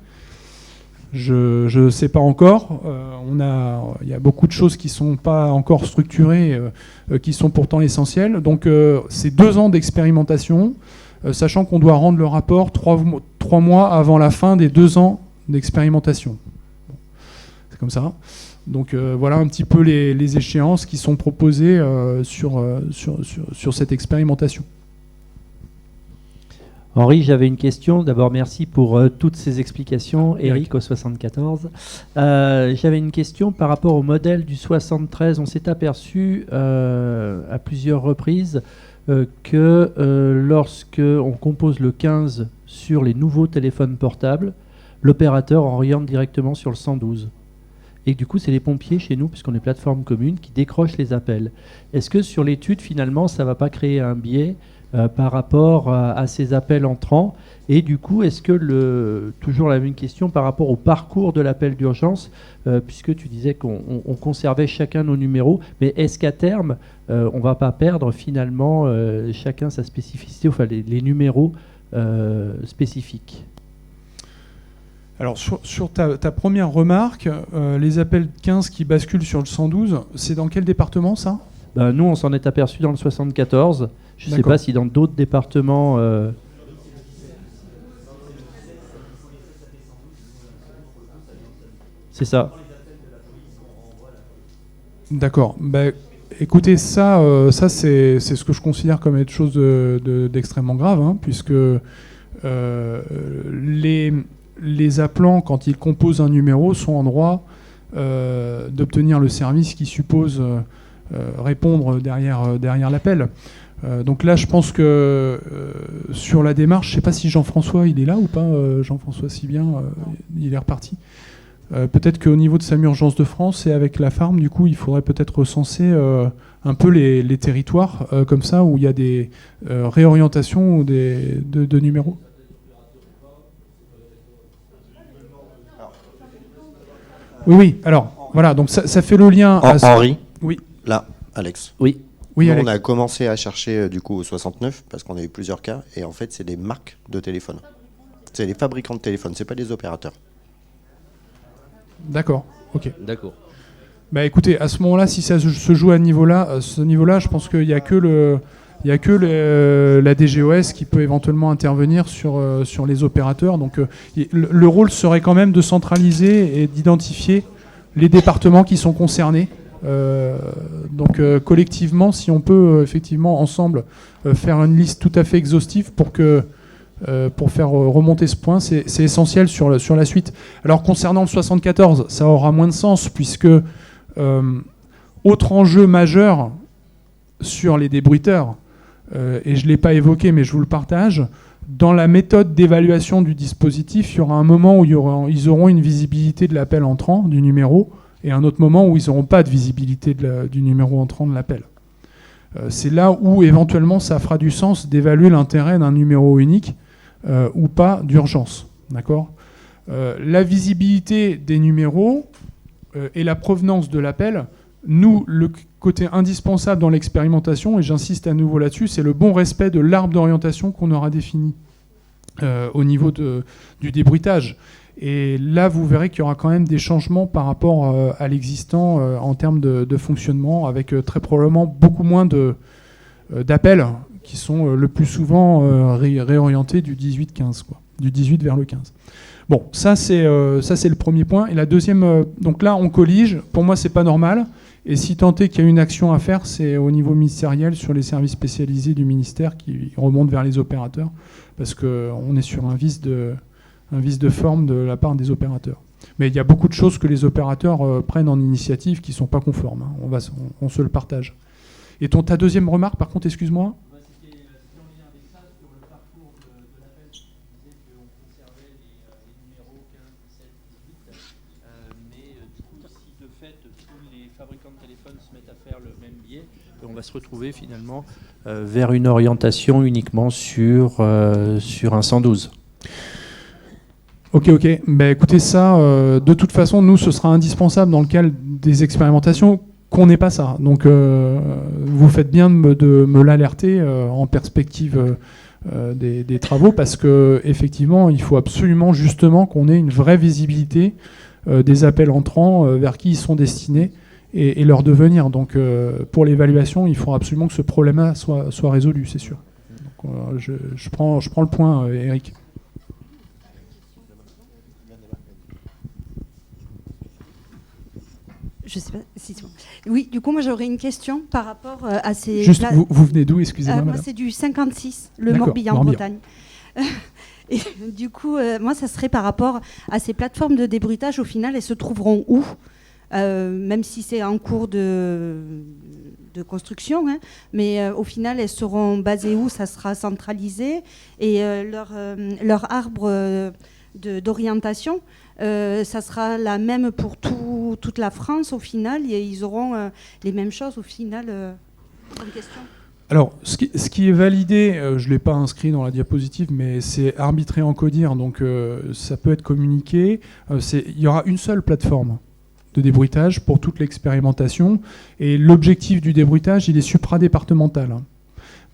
Je ne sais pas encore. Il y a beaucoup de choses qui ne sont pas encore structurées, qui sont pourtant essentielles. Donc, c'est 2 ans d'expérimentation, sachant qu'on doit rendre le rapport 3 mois avant la fin des 2 ans d'expérimentation. C'est comme ça. Donc, voilà un petit peu les échéances qui sont proposées sur cette expérimentation. Henri, j'avais une question. D'abord, merci pour toutes ces explications. Eric, au 74. J'avais une question par rapport au modèle du 73. On s'est aperçu à plusieurs reprises que lorsque on compose le 15 sur les nouveaux téléphones portables, l'opérateur oriente directement sur le 112. Et du coup, c'est les pompiers chez nous, puisqu'on est plateforme commune, qui décrochent les appels. Est-ce que sur l'étude, finalement, ça ne va pas créer un biais par rapport à ces appels entrants? Et du coup, est-ce que, toujours la même question par rapport au parcours de l'appel d'urgence, puisque tu disais qu'on conservait chacun nos numéros, mais est-ce qu'à terme, on ne va pas perdre finalement chacun sa spécificité, enfin les numéros spécifiques? Alors sur ta première remarque, les appels 15 qui basculent sur le 112, c'est dans quel département ça ? Nous, on s'en est aperçu dans le 74. Je ne sais pas si dans d'autres départements... C'est ça. D'accord. Écoutez, ça c'est ce que je considère comme être chose d'extrêmement grave, hein, puisque les appelants, quand ils composent un numéro, sont en droit d'obtenir le service qui suppose répondre derrière l'appel. Donc là, je pense que sur la démarche, je ne sais pas si Jean-François, il est là ou pas, Jean-François Sibien, il est reparti. Peut-être qu'au niveau de SAMU Urgence de France et avec la FARM, du coup, il faudrait peut-être recenser un peu les territoires comme ça, où il y a des réorientations ou de numéros. Oui, alors, voilà, donc ça fait le lien... Henri ? Oui. Là, Alex. Oui. Oui, Nous, on a commencé à chercher du coup au 69 parce qu'on a eu plusieurs cas et en fait c'est des marques de téléphone. C'est les fabricants de téléphones, c'est pas des opérateurs. D'accord, ok. D'accord. Bah écoutez, à ce moment-là, si ça se joue à ce niveau-là, je pense qu'il n'y a que la DGOS qui peut éventuellement intervenir sur les opérateurs. Donc le rôle serait quand même de centraliser et d'identifier les départements qui sont concernés. Donc collectivement, si on peut effectivement ensemble faire une liste tout à fait exhaustive pour faire remonter ce point, c'est essentiel sur la suite. Alors concernant le 74, ça aura moins de sens puisque autre enjeu majeur sur les débruiteurs, et je ne l'ai pas évoqué mais je vous le partage, dans la méthode d'évaluation du dispositif, il y aura un moment où ils auront une visibilité de l'appel entrant du numéro et un autre moment où ils n'auront pas de visibilité du numéro entrant de l'appel. C'est là où éventuellement ça fera du sens d'évaluer l'intérêt d'un numéro unique ou pas d'urgence. D'accord ? La visibilité des numéros et la provenance de l'appel, nous, le côté indispensable dans l'expérimentation, et j'insiste à nouveau là-dessus, c'est le bon respect de l'arbre d'orientation qu'on aura défini au niveau du débruitage. Et là, vous verrez qu'il y aura quand même des changements par rapport à l'existant en termes de fonctionnement, avec très probablement beaucoup moins d'appels qui sont le plus souvent réorientés du 18-15, du 18 vers le 15. Bon, ça c'est le premier point. Et la deuxième, donc là on collige, pour moi c'est pas normal, et si tant est qu'il y a une action à faire, c'est au niveau ministériel sur les services spécialisés du ministère qui remontent vers les opérateurs, parce qu'on est sur un vice de forme de la part des opérateurs. Mais il y a beaucoup de choses que les opérateurs prennent en initiative qui ne sont pas conformes, hein. On se le partage. Et ta deuxième remarque, par contre, excuse-moi. On va se retrouver finalement vers une orientation uniquement sur un 112. Ok. Ben, écoutez, ça, de toute façon, nous, ce sera indispensable dans le cadre des expérimentations qu'on n'ait pas ça. Donc, vous faites bien de me l'alerter en perspective des travaux, parce qu'effectivement, il faut absolument justement qu'on ait une vraie visibilité des appels entrants, vers qui ils sont destinés, et leur devenir. Donc pour l'évaluation, il faut absolument que ce problème-là soit résolu, c'est sûr. Donc, je prends le point, Eric. Je sais pas si c'est bon. Oui, du coup, moi j'aurais une question par rapport à ces... Juste, vous venez d'où, excusez-moi, moi, madame ? c'est du 56, le Morbihan en Bretagne. Et du coup, moi, ça serait par rapport à ces plateformes de débruitage, au final, elles se trouveront où ? Même si c'est en cours de construction, hein, mais au final, elles seront basées où ? Ça sera centralisé, et leur arbre d'orientation, ça sera la même pour toute la France au final, et ils auront les mêmes choses au final en question. Alors, ce qui est validé, je ne l'ai pas inscrit dans la diapositive, mais c'est arbitré en CODIR, donc ça peut être communiqué. Il y aura une seule plateforme de débruitage pour toute l'expérimentation, et l'objectif du débruitage, il est supradépartemental.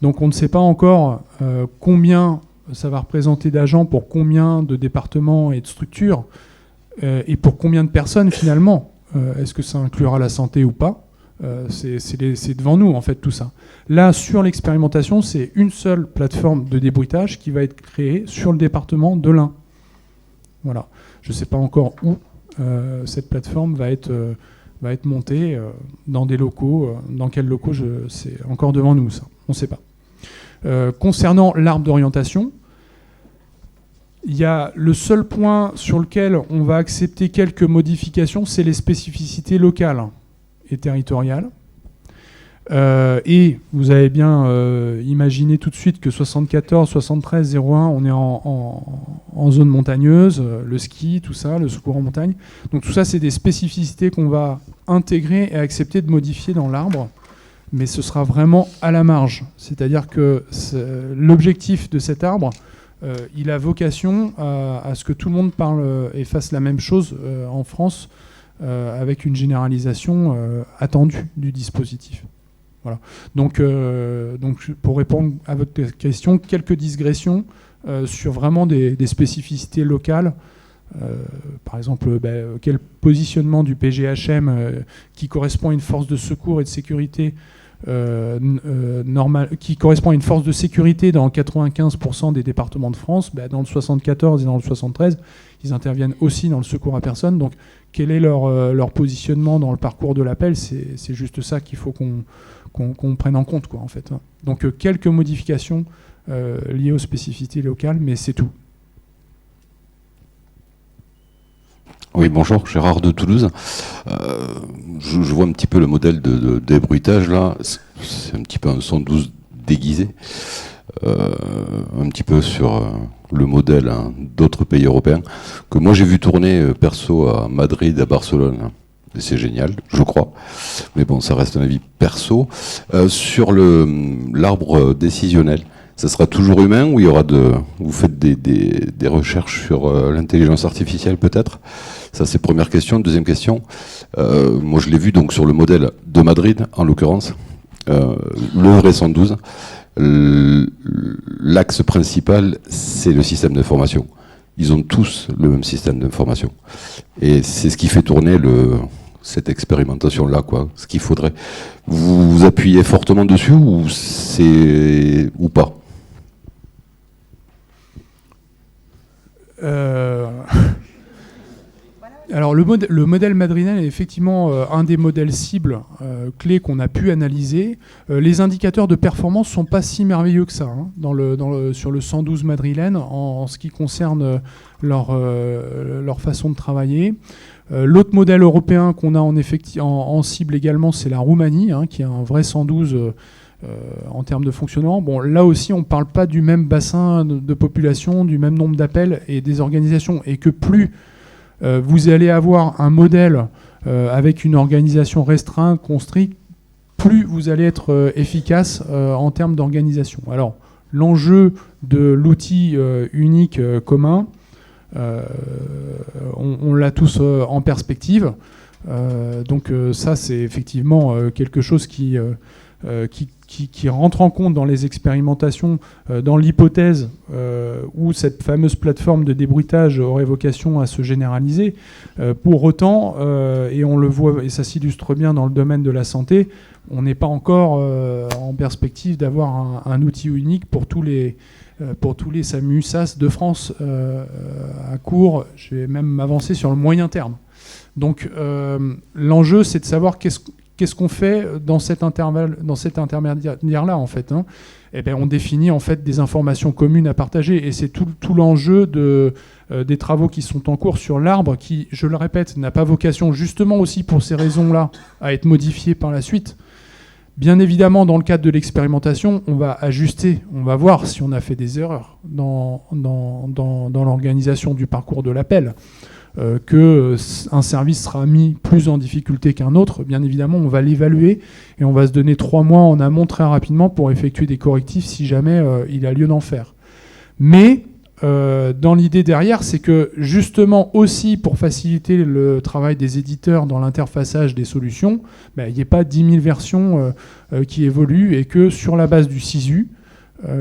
Donc on ne sait pas encore combien ça va représenter d'agents pour combien de départements et de structures, et pour combien de personnes finalement. Est-ce que ça inclura la santé ou pas ? C'est devant nous en fait tout ça. Là, sur l'expérimentation, c'est une seule plateforme de débruitage qui va être créée sur le département de l'Ain. Voilà. Je ne sais pas encore où cette plateforme va être montée, dans des locaux. Dans quels locaux, c'est encore devant nous, ça. On ne sait pas. Concernant l'arbre d'orientation, il y a le seul point sur lequel on va accepter quelques modifications, c'est les spécificités locales et territoriales. Et vous avez bien imaginé tout de suite que 74, 73, 01, on est en zone montagneuse, le ski, tout ça, le secours en montagne. Donc tout ça, c'est des spécificités qu'on va intégrer et accepter de modifier dans l'arbre, mais ce sera vraiment à la marge. C'est-à-dire que l'objectif de cet arbre, il a vocation à ce que tout le monde parle et fasse la même chose en France, avec une généralisation attendue du dispositif. Voilà. Donc pour répondre à votre question, quelques digressions sur vraiment des spécificités locales Par exemple, quel positionnement du PGHM qui correspond à une force de secours et de sécurité qui correspond à une force de sécurité dans 95% des départements de France. Dans le 74 et dans le 73, ils interviennent aussi dans le secours à personne. Donc, quel est leur positionnement dans le parcours de l'appel? C'est juste ça qu'il faut qu'on prenne en compte, quoi, en fait. Donc, quelques modifications liées aux spécificités locales, mais c'est tout. Oui, bonjour, Gérard de Toulouse. Je vois un petit peu le modèle de débruitage là. C'est un petit peu un 112 déguisé, un petit peu sur le modèle d'autres pays européens que moi j'ai vu tourner perso à Madrid, à Barcelone. Et c'est génial, je crois. Mais bon, ça reste un avis perso. Sur l'arbre décisionnel, ça sera toujours humain ou il y aura vous faites des recherches sur l'intelligence artificielle peut-être? Ça c'est première question. Deuxième question, moi je l'ai vu donc sur le modèle de Madrid en l'occurrence, le vrai 112. L'axe principal c'est le système d'information. Ils ont tous le même système d'information. Et c'est ce qui fait tourner cette expérimentation-là, quoi. Ce qu'il faudrait. Vous appuyez fortement dessus ou pas? Alors le modèle madrilène est effectivement un des modèles cibles clés qu'on a pu analyser. Les indicateurs de performance ne sont pas si merveilleux que ça sur le 112 madrilène en ce qui concerne leur façon de travailler. L'autre modèle européen qu'on a en cible également, c'est la Roumanie, qui a un vrai 112 en termes de fonctionnement. Bon, là aussi, on ne parle pas du même bassin de population, du même nombre d'appels et des organisations, et que plus vous allez avoir un modèle avec une organisation restreinte, construite, plus vous allez être efficace en termes d'organisation. Alors, l'enjeu de l'outil unique commun, on l'a tous en perspective. Donc ça, c'est effectivement quelque chose qui rentre en compte dans les expérimentations, dans l'hypothèse où cette fameuse plateforme de débruitage aurait vocation à se généraliser. Pour autant, et on le voit, et ça s'illustre bien dans le domaine de la santé, on n'est pas encore en perspective d'avoir un outil unique pour tous les SAMU SAS de France à court, je vais même m'avancer sur le moyen terme. Donc l'enjeu, c'est de savoir qu'est-ce qu'on fait dans cet intermédiaire-là, en fait. Eh bien, on définit en fait des informations communes à partager, et c'est tout l'enjeu des travaux qui sont en cours sur l'arbre, qui, je le répète, n'a pas vocation, justement aussi pour ces raisons-là, à être modifié par la suite. Bien évidemment, dans le cadre de l'expérimentation, on va ajuster, on va voir si on a fait des erreurs dans l'organisation du parcours de l'appel. Qu'un service sera mis plus en difficulté qu'un autre, bien évidemment, on va l'évaluer et on va se donner 3 mois en amont très rapidement pour effectuer des correctifs si jamais il a lieu d'en faire. Mais dans l'idée derrière, c'est que justement aussi pour faciliter le travail des éditeurs dans l'interfaçage des solutions, il n'y ait pas 10 000 versions qui évoluent, et que sur la base du SISU,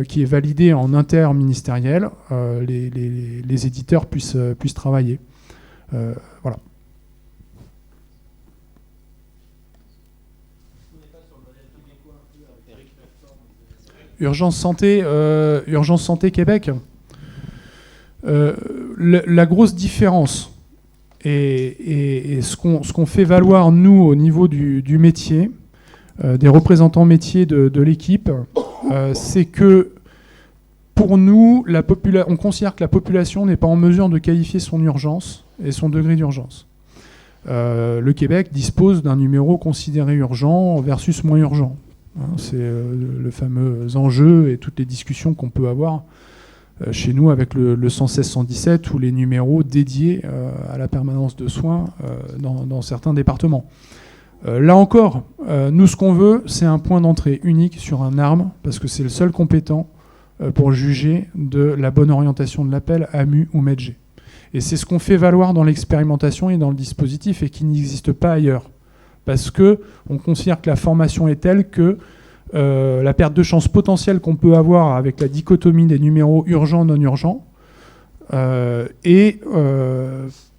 qui est validé en interministériel, les éditeurs puissent travailler. Voilà. Urgence Santé Québec. La grosse différence et ce qu'on fait valoir nous au niveau du métier, des représentants métiers de l'équipe, c'est que pour nous, on considère que la population n'est pas en mesure de qualifier son urgence et son degré d'urgence. Le Québec dispose d'un numéro considéré urgent versus moins urgent. C'est le fameux enjeu et toutes les discussions qu'on peut avoir chez nous avec le 116-117 ou les numéros dédiés à la permanence de soins dans certains départements. Là encore, nous, ce qu'on veut, c'est un point d'entrée unique sur un arbre, parce que c'est le seul compétent pour juger de la bonne orientation de l'appel AMU ou MEDG. Et c'est ce qu'on fait valoir dans l'expérimentation et dans le dispositif, et qui n'existe pas ailleurs. Parce qu'on considère que la formation est telle que la perte de chance potentielle qu'on peut avoir avec la dichotomie des numéros urgents-non urgents et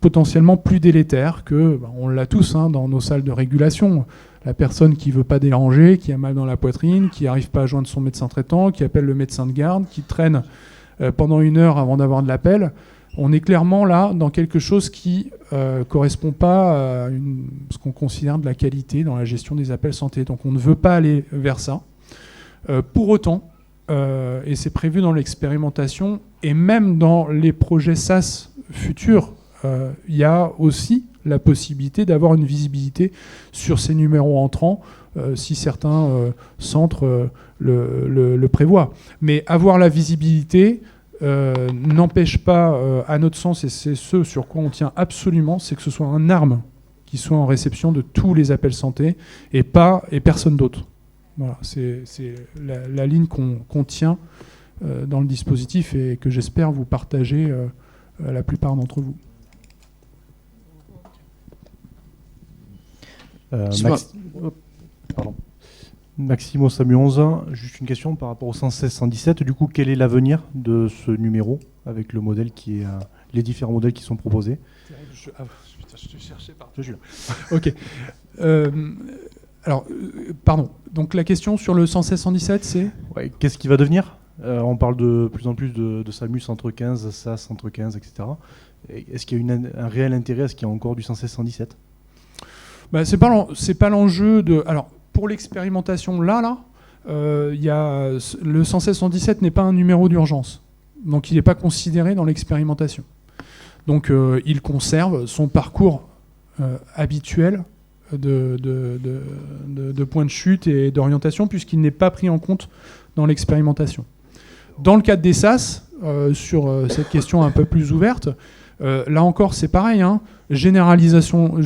potentiellement plus délétère que, on l'a tous dans nos salles de régulation. La personne qui ne veut pas déranger, qui a mal dans la poitrine, qui n'arrive pas à joindre son médecin traitant, qui appelle le médecin de garde, qui traîne pendant 1 heure avant d'avoir de l'appel. On est clairement là dans quelque chose qui ne correspond pas à ce qu'on considère de la qualité dans la gestion des appels santé. Donc on ne veut pas aller vers ça. Pour autant, et c'est prévu dans l'expérimentation, et même dans les projets SaaS futurs, il y a aussi la possibilité d'avoir une visibilité sur ces numéros entrants si certains centres le prévoient. Mais avoir la visibilité n'empêche pas, à notre sens, et c'est ce sur quoi on tient absolument, c'est que ce soit un arme qui soit en réception de tous les appels santé et personne d'autre. Voilà, c'est la ligne qu'on tient dans le dispositif et que j'espère vous partagez la plupart d'entre vous. Maximo Samuonza, juste une question par rapport au 116-117. Du coup, quel est l'avenir de ce numéro avec le modèle qui est les différents modèles qui sont proposés? Je te cherchais partout. Je suis là. Ok. Alors, pardon. Donc la question sur le 116-117, c'est qu'est-ce qui va devenir? On parle de plus en plus de SAMUS entre 15, SAS entre 15, etc. Est-ce qu'il y a un réel intérêt à ce qu'il y ait encore du 116-117? C'est pas l'enjeu de... Alors, pour l'expérimentation, le 116-117 n'est pas un numéro d'urgence. Donc, il n'est pas considéré dans l'expérimentation. Donc, il conserve son parcours habituel de point de chute et d'orientation, puisqu'il n'est pas pris en compte dans l'expérimentation. Dans le cadre des SAS, sur cette question un peu plus ouverte, là encore, c'est pareil. Généralisons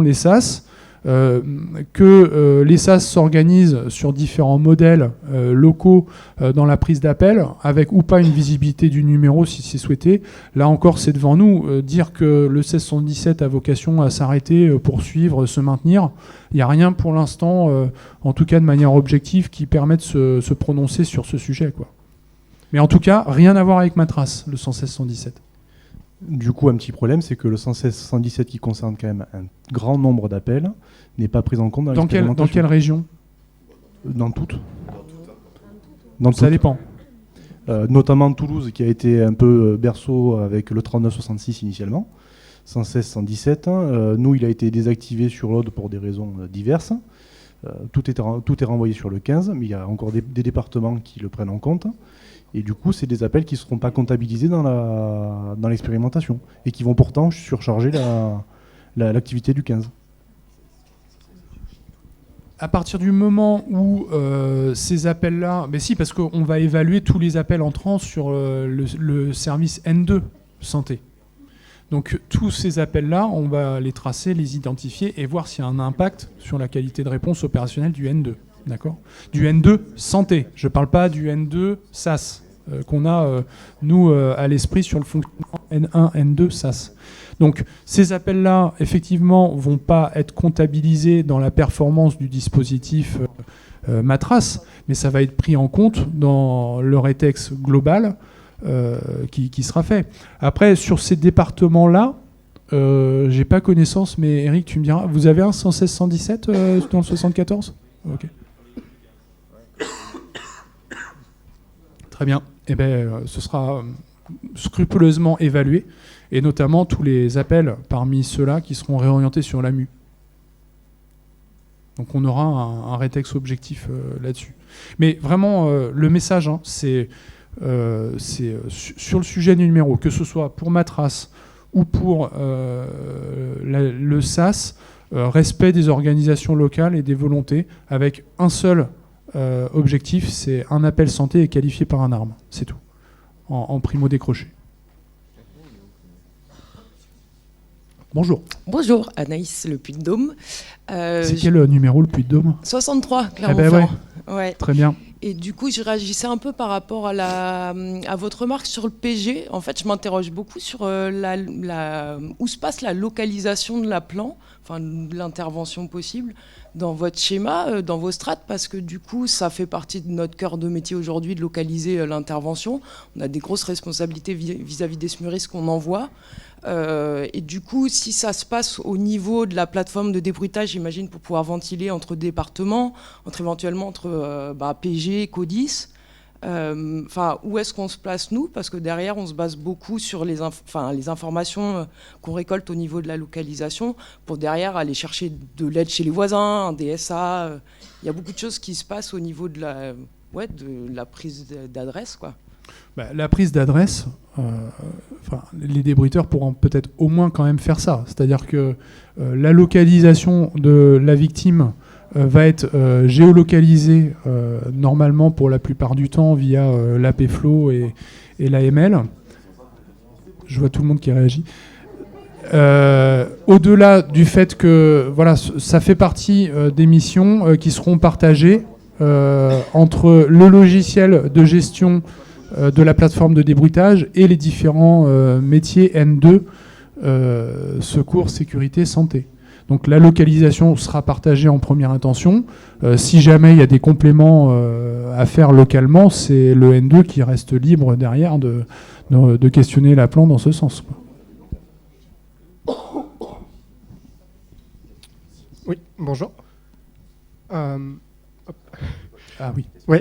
les SAS, que les SAS s'organisent sur différents modèles locaux dans la prise d'appel, avec ou pas une visibilité du numéro si c'est souhaité. Là encore, c'est devant nous. Dire que le 1617 a vocation à s'arrêter, poursuivre, se maintenir, il n'y a rien pour l'instant, en tout cas de manière objective, qui permette de se prononcer sur ce sujet, quoi. Mais en tout cas, rien à voir avec Matras, le 116-117. Du coup, un petit problème, c'est que le 116-117 qui concerne quand même un grand nombre d'appels n'est pas pris en compte dans l'expérimentation. Dans quelle région? Dans toutes. Ça dépend. Notamment Toulouse, qui a été un peu berceau avec le 3966 initialement. 116-117. Nous, il a été désactivé sur l'Aude pour des raisons diverses. Tout est renvoyé sur le 15, mais il y a encore des départements qui le prennent en compte. Et du coup, c'est des appels qui ne seront pas comptabilisés dans l'expérimentation et qui vont pourtant surcharger l'activité du 15. À partir du moment où ces appels-là... Mais si, parce qu'on va évaluer tous les appels entrants sur le service N2 santé. Donc tous ces appels-là, on va les tracer, les identifier et voir s'il y a un impact sur la qualité de réponse opérationnelle du N2. D'accord ? Du N2 santé. Je ne parle pas du N2 SAS qu'on a, nous, à l'esprit sur le fonctionnement N1, N2 SAS. Donc ces appels-là, effectivement, ne vont pas être comptabilisés dans la performance du dispositif Matras, mais ça va être pris en compte dans le rétex global qui sera fait. Après, sur ces départements-là, j'ai pas connaissance, mais Eric, tu me diras, vous avez un 116-117 dans le 74 ? Ok. Très bien. Eh bien, ce sera scrupuleusement évalué, et notamment tous les appels parmi ceux-là qui seront réorientés sur l'AMU. Donc on aura un rétex objectif là-dessus. Mais vraiment, le message, c'est sur le sujet du numéro, que ce soit pour Matras ou pour le SAS, respect des organisations locales et des volontés, avec un seul objectif, c'est un appel santé est qualifié par un arme, c'est tout, en primo décroché. Bonjour. Bonjour, Anaïs, le Puy-de-Dôme. C'est quel numéro, le Puy-de-Dôme ? 63, Clermont-Ferrand. Ouais. Très bien. Et du coup, je réagissais un peu par rapport à votre remarque sur le PG. En fait, je m'interroge beaucoup sur où se passe la localisation de la plan, enfin de l'intervention possible. dans votre schéma, dans vos strates, parce que du coup, ça fait partie de notre cœur de métier aujourd'hui de localiser l'intervention. On a des grosses responsabilités vis-à-vis des SMURIS qu'on envoie. Et du coup, si ça se passe au niveau de la plateforme de débruitage, j'imagine, pour pouvoir ventiler entre départements, éventuellement entre PG, CODIS, où est-ce qu'on se place nous? Parce que derrière, on se base beaucoup sur les informations qu'on récolte au niveau de la localisation pour derrière aller chercher de l'aide chez les voisins, un DSA. Il y a beaucoup de choses qui se passent au niveau de la prise d'adresse, quoi. La prise d'adresse, les débruiteurs pourront peut-être au moins quand même faire ça. C'est-à-dire que la localisation de la victime va être géolocalisée normalement pour la plupart du temps via l'APFlow et l'AML. Je vois tout le monde qui réagit. Au-delà du fait que ça fait partie des missions qui seront partagées entre le logiciel de gestion de la plateforme de débruitage et les différents métiers N2, secours, sécurité, santé. Donc la localisation sera partagée en première intention. Si jamais il y a des compléments à faire localement, c'est le N2 qui reste libre derrière de questionner l'appelant dans ce sens. Oui, bonjour. Ah oui. Oui.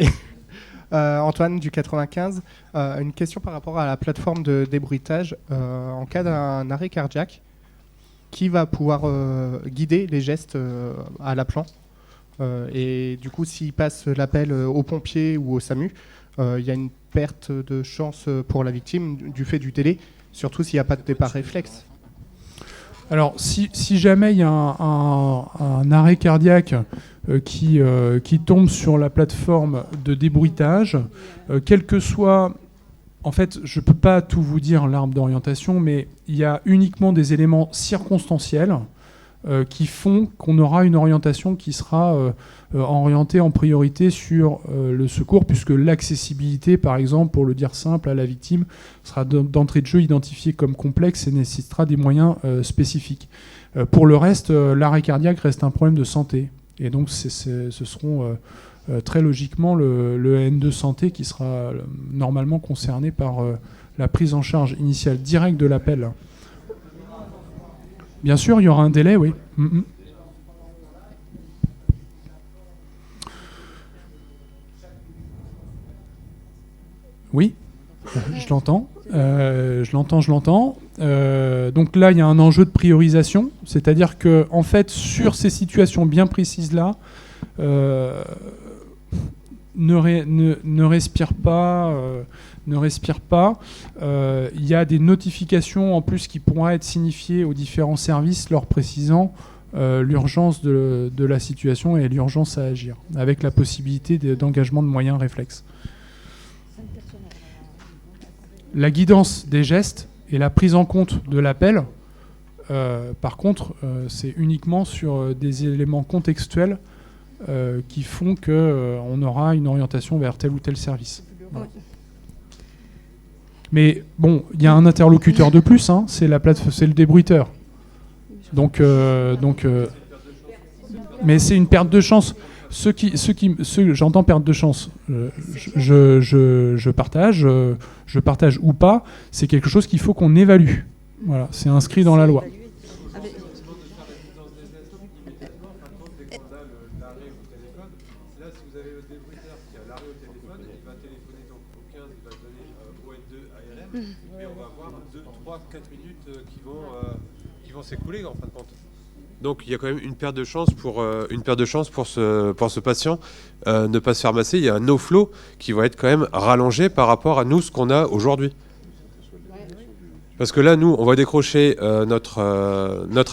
Antoine du 95. Une question par rapport à la plateforme de débruitage. En cas d'un arrêt cardiaque, qui va pouvoir guider les gestes à l'appelant et du coup, s'il passe l'appel aux pompiers ou au SAMU, il y a une perte de chance pour la victime du fait du délai, surtout s'il n'y a pas de départ réflexe. Alors, si jamais il y a un arrêt cardiaque qui tombe sur la plateforme de débruitage, quel que soit... En fait, je ne peux pas tout vous dire, l'arbre d'orientation, mais il y a uniquement des éléments circonstanciels qui font qu'on aura une orientation qui sera orientée en priorité sur le secours, puisque l'accessibilité, par exemple, pour le dire simple, à la victime, sera d'entrée de jeu identifiée comme complexe et nécessitera des moyens spécifiques. Pour le reste, l'arrêt cardiaque reste un problème de santé. Et donc, ce seront... très logiquement le N2 santé qui sera normalement concerné par la prise en charge initiale directe de l'appel. Bien sûr, il y aura un délai, oui. Oui, je l'entends. Je l'entends. Donc là, il y a un enjeu de priorisation, c'est-à-dire que, en fait, sur ces situations bien précises-là, ne respire pas. Il y a des notifications en plus qui pourront être signifiées aux différents services leur précisant l'urgence de la situation et l'urgence à agir, avec la possibilité d'engagement de moyens réflexes. La guidance des gestes et la prise en compte de l'appel, par contre, c'est uniquement sur des éléments contextuels qui font qu'on aura une orientation vers tel ou tel service. Voilà. Mais bon, il y a un interlocuteur de plus, hein, c'est le débruiteur. Donc, mais c'est une perte de chance. J'entends perte de chance. Je partage ou pas. C'est quelque chose qu'il faut qu'on évalue. Voilà, c'est inscrit dans la loi. Mais on va avoir 2, 3, 4 minutes qui vont s'écouler en fin de compte. Donc il y a quand même une perte de chance pour ce patient, ne pas se faire masser. Il y a un no-flow qui va être quand même rallongé par rapport à nous, ce qu'on a aujourd'hui. Parce que là, nous, on va décrocher notre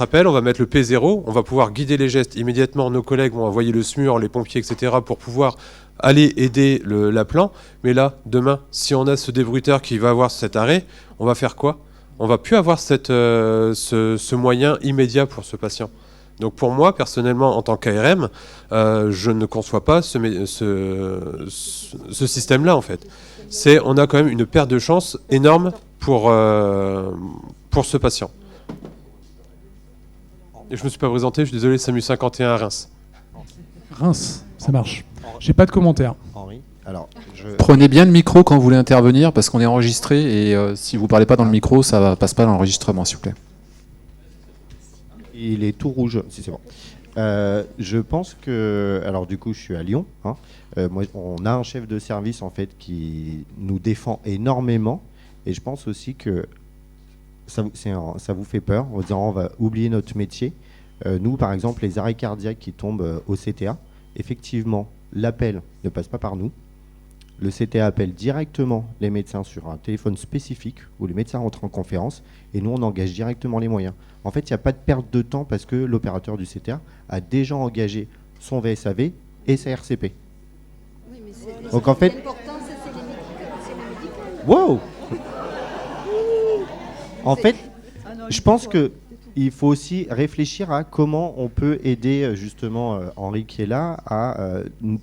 appel, on va mettre le P0, on va pouvoir guider les gestes immédiatement. Nos collègues vont envoyer le SMUR, les pompiers, etc. pour pouvoir aller aider l'appelant. Mais là, demain, si on a ce débruiteur qui va avoir cet arrêt, on va faire quoi ? On va plus avoir ce moyen immédiat pour ce patient. Donc pour moi, personnellement, en tant qu'ARM, je ne conçois pas ce système-là, en fait. On a quand même une perte de chance énorme pour ce patient. Et je ne me suis pas présenté, je suis désolé, SAMU 51 à Reims. Reims, ça marche. J'ai pas de commentaire. Henri, Prenez bien le micro quand vous voulez intervenir parce qu'on est enregistré et si vous ne parlez pas dans le micro, ça ne passe pas dans l'enregistrement, s'il vous plaît. Il est tout rouge, si c'est bon. Je pense que, alors du coup je suis à Lyon, hein. Moi, on a un chef de service en fait qui nous défend énormément et je pense aussi que ça vous fait peur en disant on va oublier notre métier. Nous par exemple les arrêts cardiaques qui tombent au CTA, effectivement l'appel ne passe pas par nous. Le CTA appelle directement les médecins sur un téléphone spécifique où les médecins rentrent en conférence et nous on engage directement les moyens. En fait, il n'y a pas de perte de temps parce que l'opérateur du CTA a déjà engagé son VSAV et sa RCP. Oui, mais donc en fait, wow. En fait, je pense que il faut aussi réfléchir à comment on peut aider justement Henri qui est là à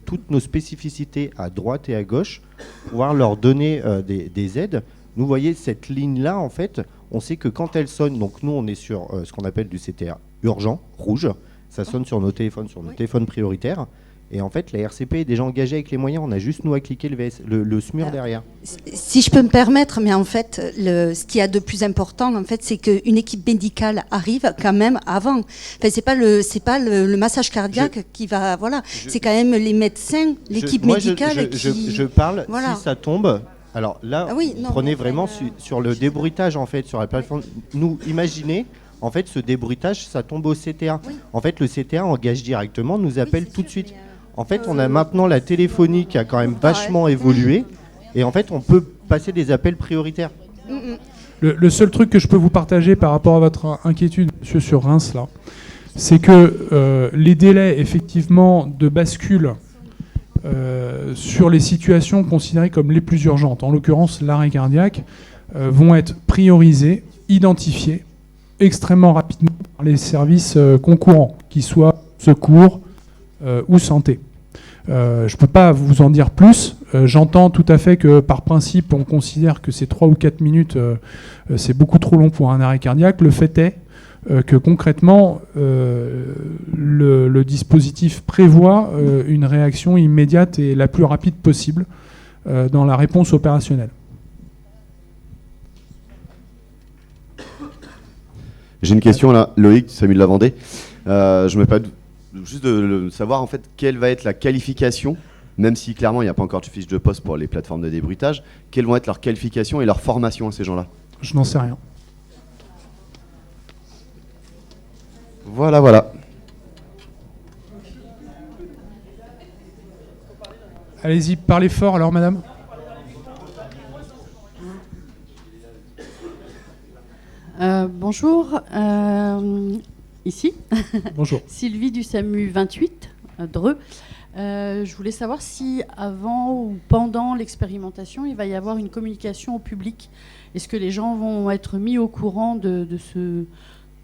toutes nos spécificités à droite et à gauche, pouvoir leur donner des aides. Nous, voyez, cette ligne-là, en fait, on sait que quand elle sonne, donc nous, on est sur ce qu'on appelle du CTA urgent, rouge, ça sonne sur nos téléphones, téléphones prioritaires. Et en fait, la RCP est déjà engagée avec les moyens. On a juste, nous, à cliquer le SMUR derrière. Si je peux me permettre, mais en fait, ce qu'il y a de plus important, en fait, c'est qu'une équipe médicale arrive quand même avant. Enfin, c'est pas le massage cardiaque qui va... Voilà. C'est quand même les médecins, l'équipe médicale qui... Je parle, voilà. Si ça tombe... Alors là, prenez vraiment sur le débruitage, en fait, sur la plateforme. Nous, imaginez... En fait, ce débruitage, ça tombe au CTA. Oui. En fait, le CTA engage directement, nous appelle tout de suite. En fait, on a maintenant la téléphonie qui a quand même vachement évolué. Et en fait, on peut passer des appels prioritaires. Le seul truc que je peux vous partager par rapport à votre inquiétude, monsieur, sur Reims, là, c'est que les délais, effectivement, de bascule sur les situations considérées comme les plus urgentes, en l'occurrence l'arrêt cardiaque, vont être priorisés, identifiés extrêmement rapidement par les services concurrents, qu'ils soient secours ou santé. Je ne peux pas vous en dire plus. J'entends tout à fait que par principe, on considère que ces 3 ou 4 minutes, c'est beaucoup trop long pour un arrêt cardiaque. Le fait est que concrètement, le dispositif prévoit une réaction immédiate et la plus rapide possible dans la réponse opérationnelle. J'ai une question là, Loïc, Samuel de la Vendée. Je me permets juste de savoir en fait quelle va être la qualification, même si clairement il n'y a pas encore de fiche de poste pour les plateformes de débruitage, quelles vont être leurs qualifications et leur formation à ces gens-là? Je n'en sais rien. Voilà. Allez-y, parlez fort alors, madame. Bonjour, ici. Bonjour. Sylvie du SAMU 28, Dreux. Je voulais savoir si avant ou pendant l'expérimentation, il va y avoir une communication au public. Est-ce que les gens vont être mis au courant de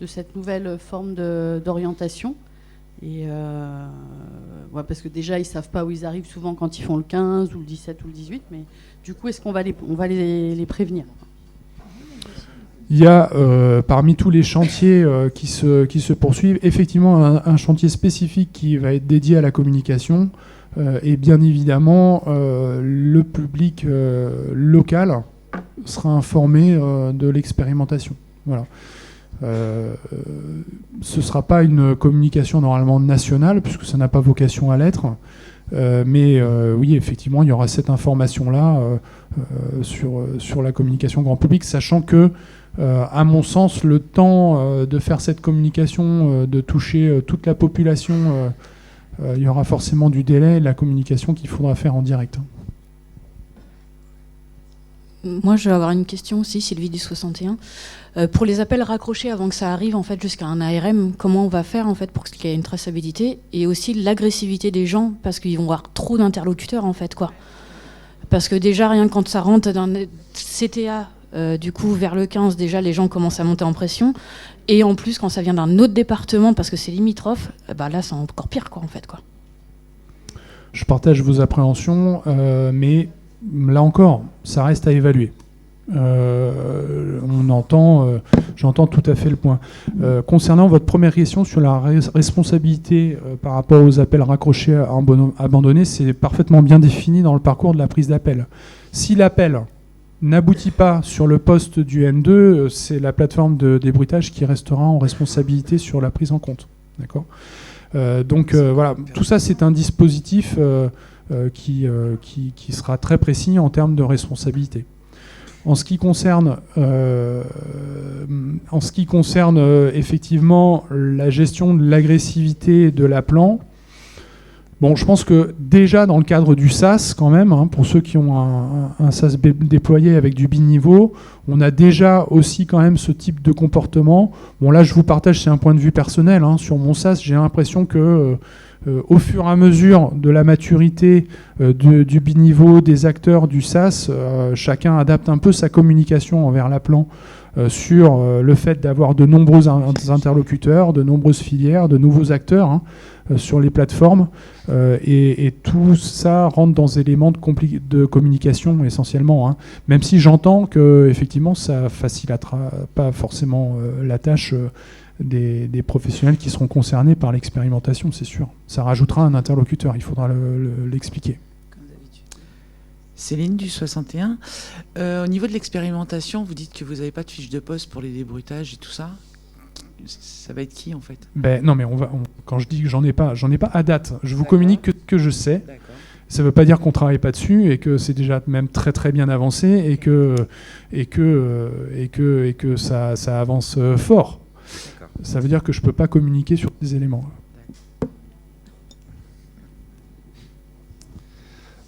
cette nouvelle forme d'orientation? Et parce que déjà, ils ne savent pas où ils arrivent souvent quand ils font le 15 ou le 17 ou le 18. Mais du coup, est-ce qu'on va les prévenir? Il y a parmi tous les chantiers qui se poursuivent, effectivement un chantier spécifique qui va être dédié à la communication et bien évidemment le public local sera informé de l'expérimentation. Voilà. Ce ne sera pas une communication normalement nationale puisque ça n'a pas vocation à l'être. Mais oui, effectivement, il y aura cette information-là sur la communication grand public, sachant que à mon sens, le temps de faire cette communication, de toucher toute la population, il y aura forcément du délai, la communication qu'il faudra faire en direct. Moi, je vais avoir une question aussi, Sylvie du 61. Pour les appels raccrochés avant que ça arrive en fait, jusqu'à un ARM, comment on va faire en fait, pour qu'il y ait une traçabilité et aussi l'agressivité des gens, parce qu'ils vont avoir trop d'interlocuteurs, en fait, quoi. Parce que déjà, rien que quand ça rentre dans un CTA, du coup, vers le 15, déjà, les gens commencent à monter en pression. Et en plus, quand ça vient d'un autre département, parce que c'est limitrophe, là, c'est encore pire, quoi, en fait, quoi. Je partage vos appréhensions, mais là encore, ça reste à évaluer. J'entends tout à fait le point. Concernant votre première question sur la responsabilité par rapport aux appels raccrochés abandonnés, c'est parfaitement bien défini dans le parcours de la prise d'appel. Si l'appel n'aboutit pas sur le poste du N2, c'est la plateforme de débruitage qui restera en responsabilité sur la prise en compte. D'accord ? Voilà, tout ça c'est un dispositif qui sera très précis en termes de responsabilité. En ce qui concerne effectivement la gestion de l'agressivité de l'appelant, bon, je pense que déjà dans le cadre du SaaS, quand même, hein, pour ceux qui ont un SaaS déployé avec du biniveau, on a déjà aussi quand même ce type de comportement. Bon, là, je vous partage, c'est un point de vue personnel. Hein, sur mon SaaS, j'ai l'impression que au fur et à mesure de la maturité du biniveau, des acteurs du SaaS, chacun adapte un peu sa communication envers l'appelant sur le fait d'avoir de nombreux interlocuteurs, de nombreuses filières, de nouveaux acteurs hein, sur les plateformes. Et tout ça rentre dans des éléments de communication essentiellement. Hein. Même si j'entends que effectivement, ça facilitera pas forcément la tâche des professionnels qui seront concernés par l'expérimentation, c'est sûr. Ça rajoutera un interlocuteur, il faudra l'expliquer. Céline du 61. Au niveau de l'expérimentation, vous dites que vous n'avez pas de fiche de poste pour les débruitages et tout ça. Ça va être qui en fait ? Non mais quand je dis que j'en ai pas à date. Je vous communique que je sais. Ça ne veut pas dire qu'on ne travaille pas dessus et que c'est déjà même très très bien avancé et que ça avance fort. Ça veut dire que je ne peux pas communiquer sur des éléments.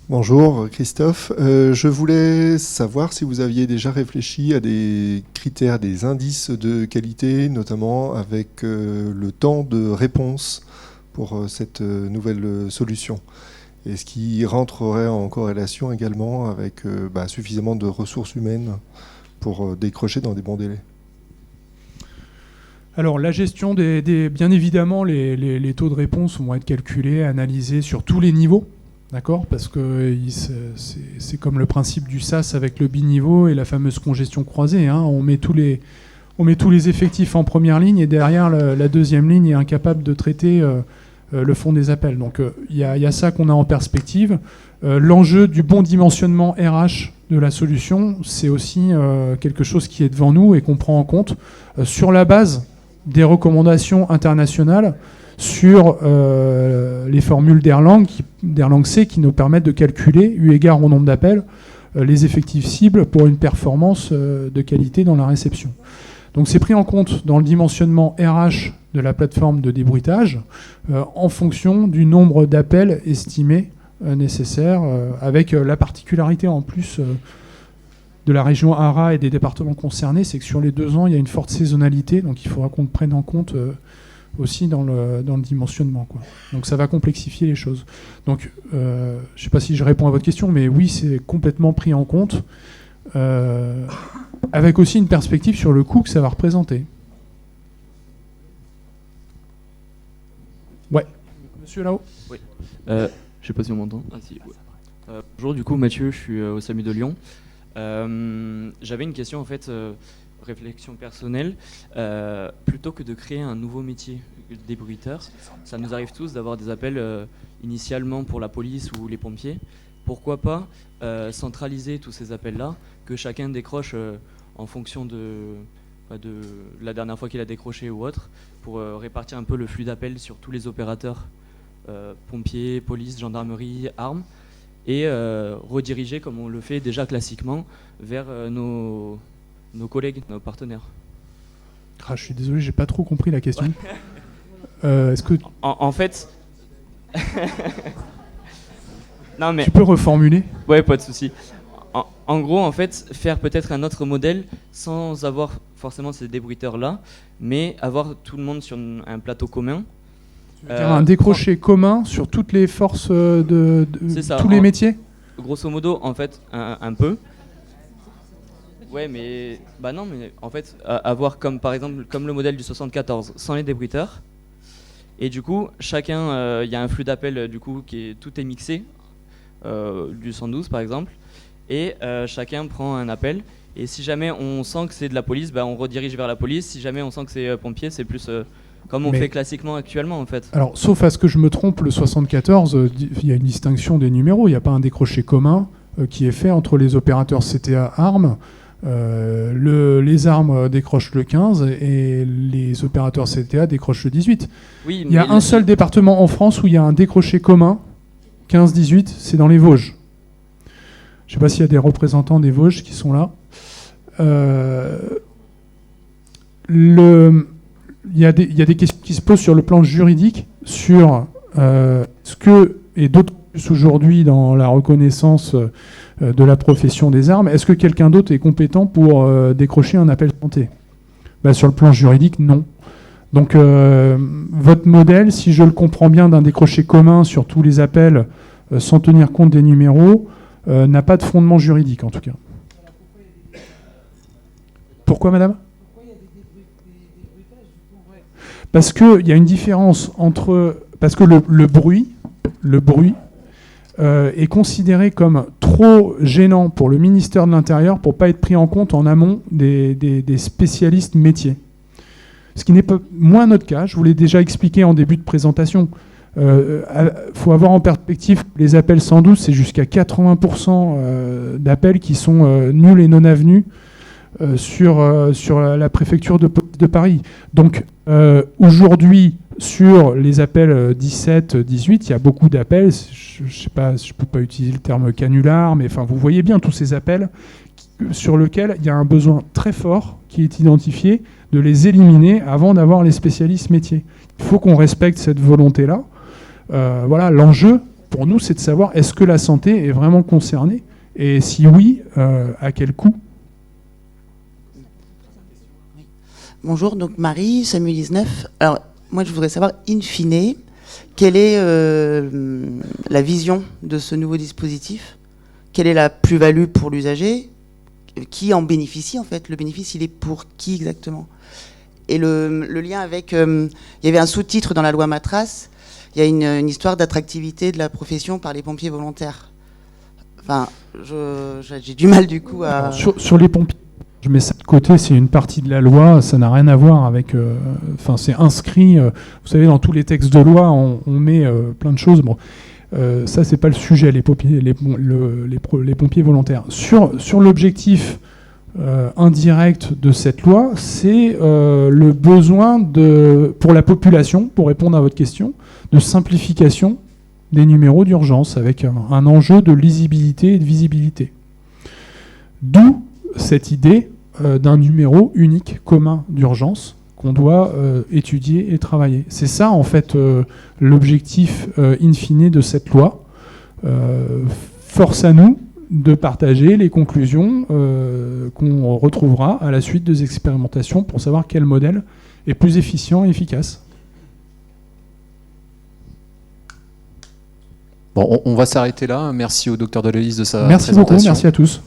Bonjour Christophe, je voulais savoir si vous aviez déjà réfléchi à des critères, des indices de qualité, notamment avec le temps de réponse pour cette nouvelle solution. Et ce qui rentrerait en corrélation également avec suffisamment de ressources humaines pour décrocher dans des bons délais. Alors la gestion bien évidemment, les taux de réponse vont être calculés, analysés sur tous les niveaux. D'accord, parce que c'est comme le principe du SaaS avec le biniveau et la fameuse congestion croisée. Hein. On met tous les effectifs en première ligne et derrière la deuxième ligne est incapable de traiter le fond des appels. Donc il y a ça qu'on a en perspective. L'enjeu du bon dimensionnement RH de la solution, c'est aussi quelque chose qui est devant nous et qu'on prend en compte sur la base des recommandations internationales sur les formules d'Erlang C qui nous permettent de calculer, eu égard au nombre d'appels, les effectifs cibles pour une performance de qualité dans la réception. Donc c'est pris en compte dans le dimensionnement RH de la plateforme de débruitage en fonction du nombre d'appels estimés nécessaires, avec la particularité en plus de la région ARA et des départements concernés, c'est que sur les 2 ans, il y a une forte saisonnalité, donc il faudra qu'on le prenne en compte aussi dans le dimensionnement, quoi. Donc ça va complexifier les choses. Donc je ne sais pas si je réponds à votre question, mais oui, c'est complètement pris en compte, avec aussi une perspective sur le coût que ça va représenter. Ouais. Monsieur là-haut. Oui. Je ne sais pas si on m'entend. Ah, si, ouais. Bonjour, du coup Mathieu, je suis au SAMU de Lyon. J'avais une question en fait, réflexion personnelle. Plutôt que de créer un nouveau métier débruiteur, ça nous arrive tous d'avoir des appels initialement pour la police ou les pompiers. Pourquoi pas centraliser tous ces appels-là, que chacun décroche en fonction de la dernière fois qu'il a décroché ou autre, pour répartir un peu le flux d'appels sur tous les opérateurs, pompiers, police, gendarmerie, armes, et rediriger, comme on le fait déjà classiquement, vers nos collègues, nos partenaires. Ah, je suis désolé, j'ai pas trop compris la question. Est-ce que en fait, non mais tu peux reformuler? Ouais, pas de souci. En gros, en fait, faire peut-être un autre modèle sans avoir forcément ces débruiteurs-là, mais avoir tout le monde sur un plateau commun. Un décroché commun sur toutes les forces de tous les métiers. Grosso modo, en fait, un peu. Ouais, mais non, mais en fait, avoir comme par exemple comme le modèle du 74 sans les débruiteurs. Et du coup, chacun, il y a un flux d'appels du coup tout est mixé, du 112 par exemple. et chacun prend un appel. Et si jamais on sent que c'est de la police, on redirige vers la police. Si jamais on sent que c'est pompier, c'est plus comme on fait classiquement actuellement en fait. Alors, sauf à ce que je me trompe, le 74, il y a une distinction des numéros. Il n'y a pas un décroché commun qui est fait entre les opérateurs CTA armes. Les armes décrochent le 15 et les opérateurs CTA décrochent le 18. Oui, il y a un seul département en France où il y a un décroché commun, 15-18, c'est dans les Vosges. Je ne sais pas s'il y a des représentants des Vosges qui sont là. Il y a des questions qui se posent sur le plan juridique sur ce que, et d'autres plus aujourd'hui dans la reconnaissance de la profession des armes, est-ce que quelqu'un d'autre est compétent pour décrocher un appel santé ? Sur le plan juridique, non. Donc votre modèle, si je le comprends bien, d'un décroché commun sur tous les appels sans tenir compte des numéros, n'a pas de fondement juridique en tout cas. Pourquoi, madame ? Parce qu'il y a une différence entre... Parce que le bruit est considéré comme trop gênant pour le ministère de l'Intérieur pour ne pas être pris en compte en amont des spécialistes métiers. Ce qui n'est pas moins notre cas, je vous l'ai déjà expliqué en début de présentation. Faut avoir en perspective les appels 112, c'est jusqu'à 80% d'appels qui sont nuls et non avenus sur la préfecture de Paris. Donc aujourd'hui, sur les appels 17, 18, il y a beaucoup d'appels, je sais pas, je peux pas utiliser le terme canular, mais enfin vous voyez bien tous ces appels sur lesquels il y a un besoin très fort qui est identifié de les éliminer avant d'avoir les spécialistes métiers. Il faut qu'on respecte cette volonté-là. Voilà, l'enjeu pour nous, c'est de savoir est-ce que la santé est vraiment concernée et si oui, à quel coût. Bonjour, donc Marie, SAMU 19. Alors, moi, je voudrais savoir, in fine, quelle est la vision de ce nouveau dispositif ? Quelle est la plus-value pour l'usager ? Qui en bénéficie, en fait ? Le bénéfice, il est pour qui exactement ? Et le lien avec... il y avait un sous-titre dans la loi Matras, il y a une histoire d'attractivité de la profession par les pompiers volontaires. Enfin, j'ai du mal, du coup, à... Sur les pompiers, je mets ça de côté, c'est une partie de la loi, ça n'a rien à voir avec... Enfin, c'est inscrit... vous savez, dans tous les textes de loi, on met plein de choses. Bon, ça, c'est pas le sujet, les pompiers volontaires. Sur l'objectif indirect de cette loi, c'est le besoin pour la population, pour répondre à votre question, de simplification des numéros d'urgence, avec un enjeu de lisibilité et de visibilité. D'où cette idée d'un numéro unique commun d'urgence qu'on doit étudier et travailler. C'est ça, en fait, l'objectif in fine de cette loi. Force à nous de partager les conclusions qu'on retrouvera à la suite des expérimentations pour savoir quel modèle est plus efficient et efficace. Bon, on va s'arrêter là. Merci au docteur Deloïse de sa présentation. Merci beaucoup, merci à tous.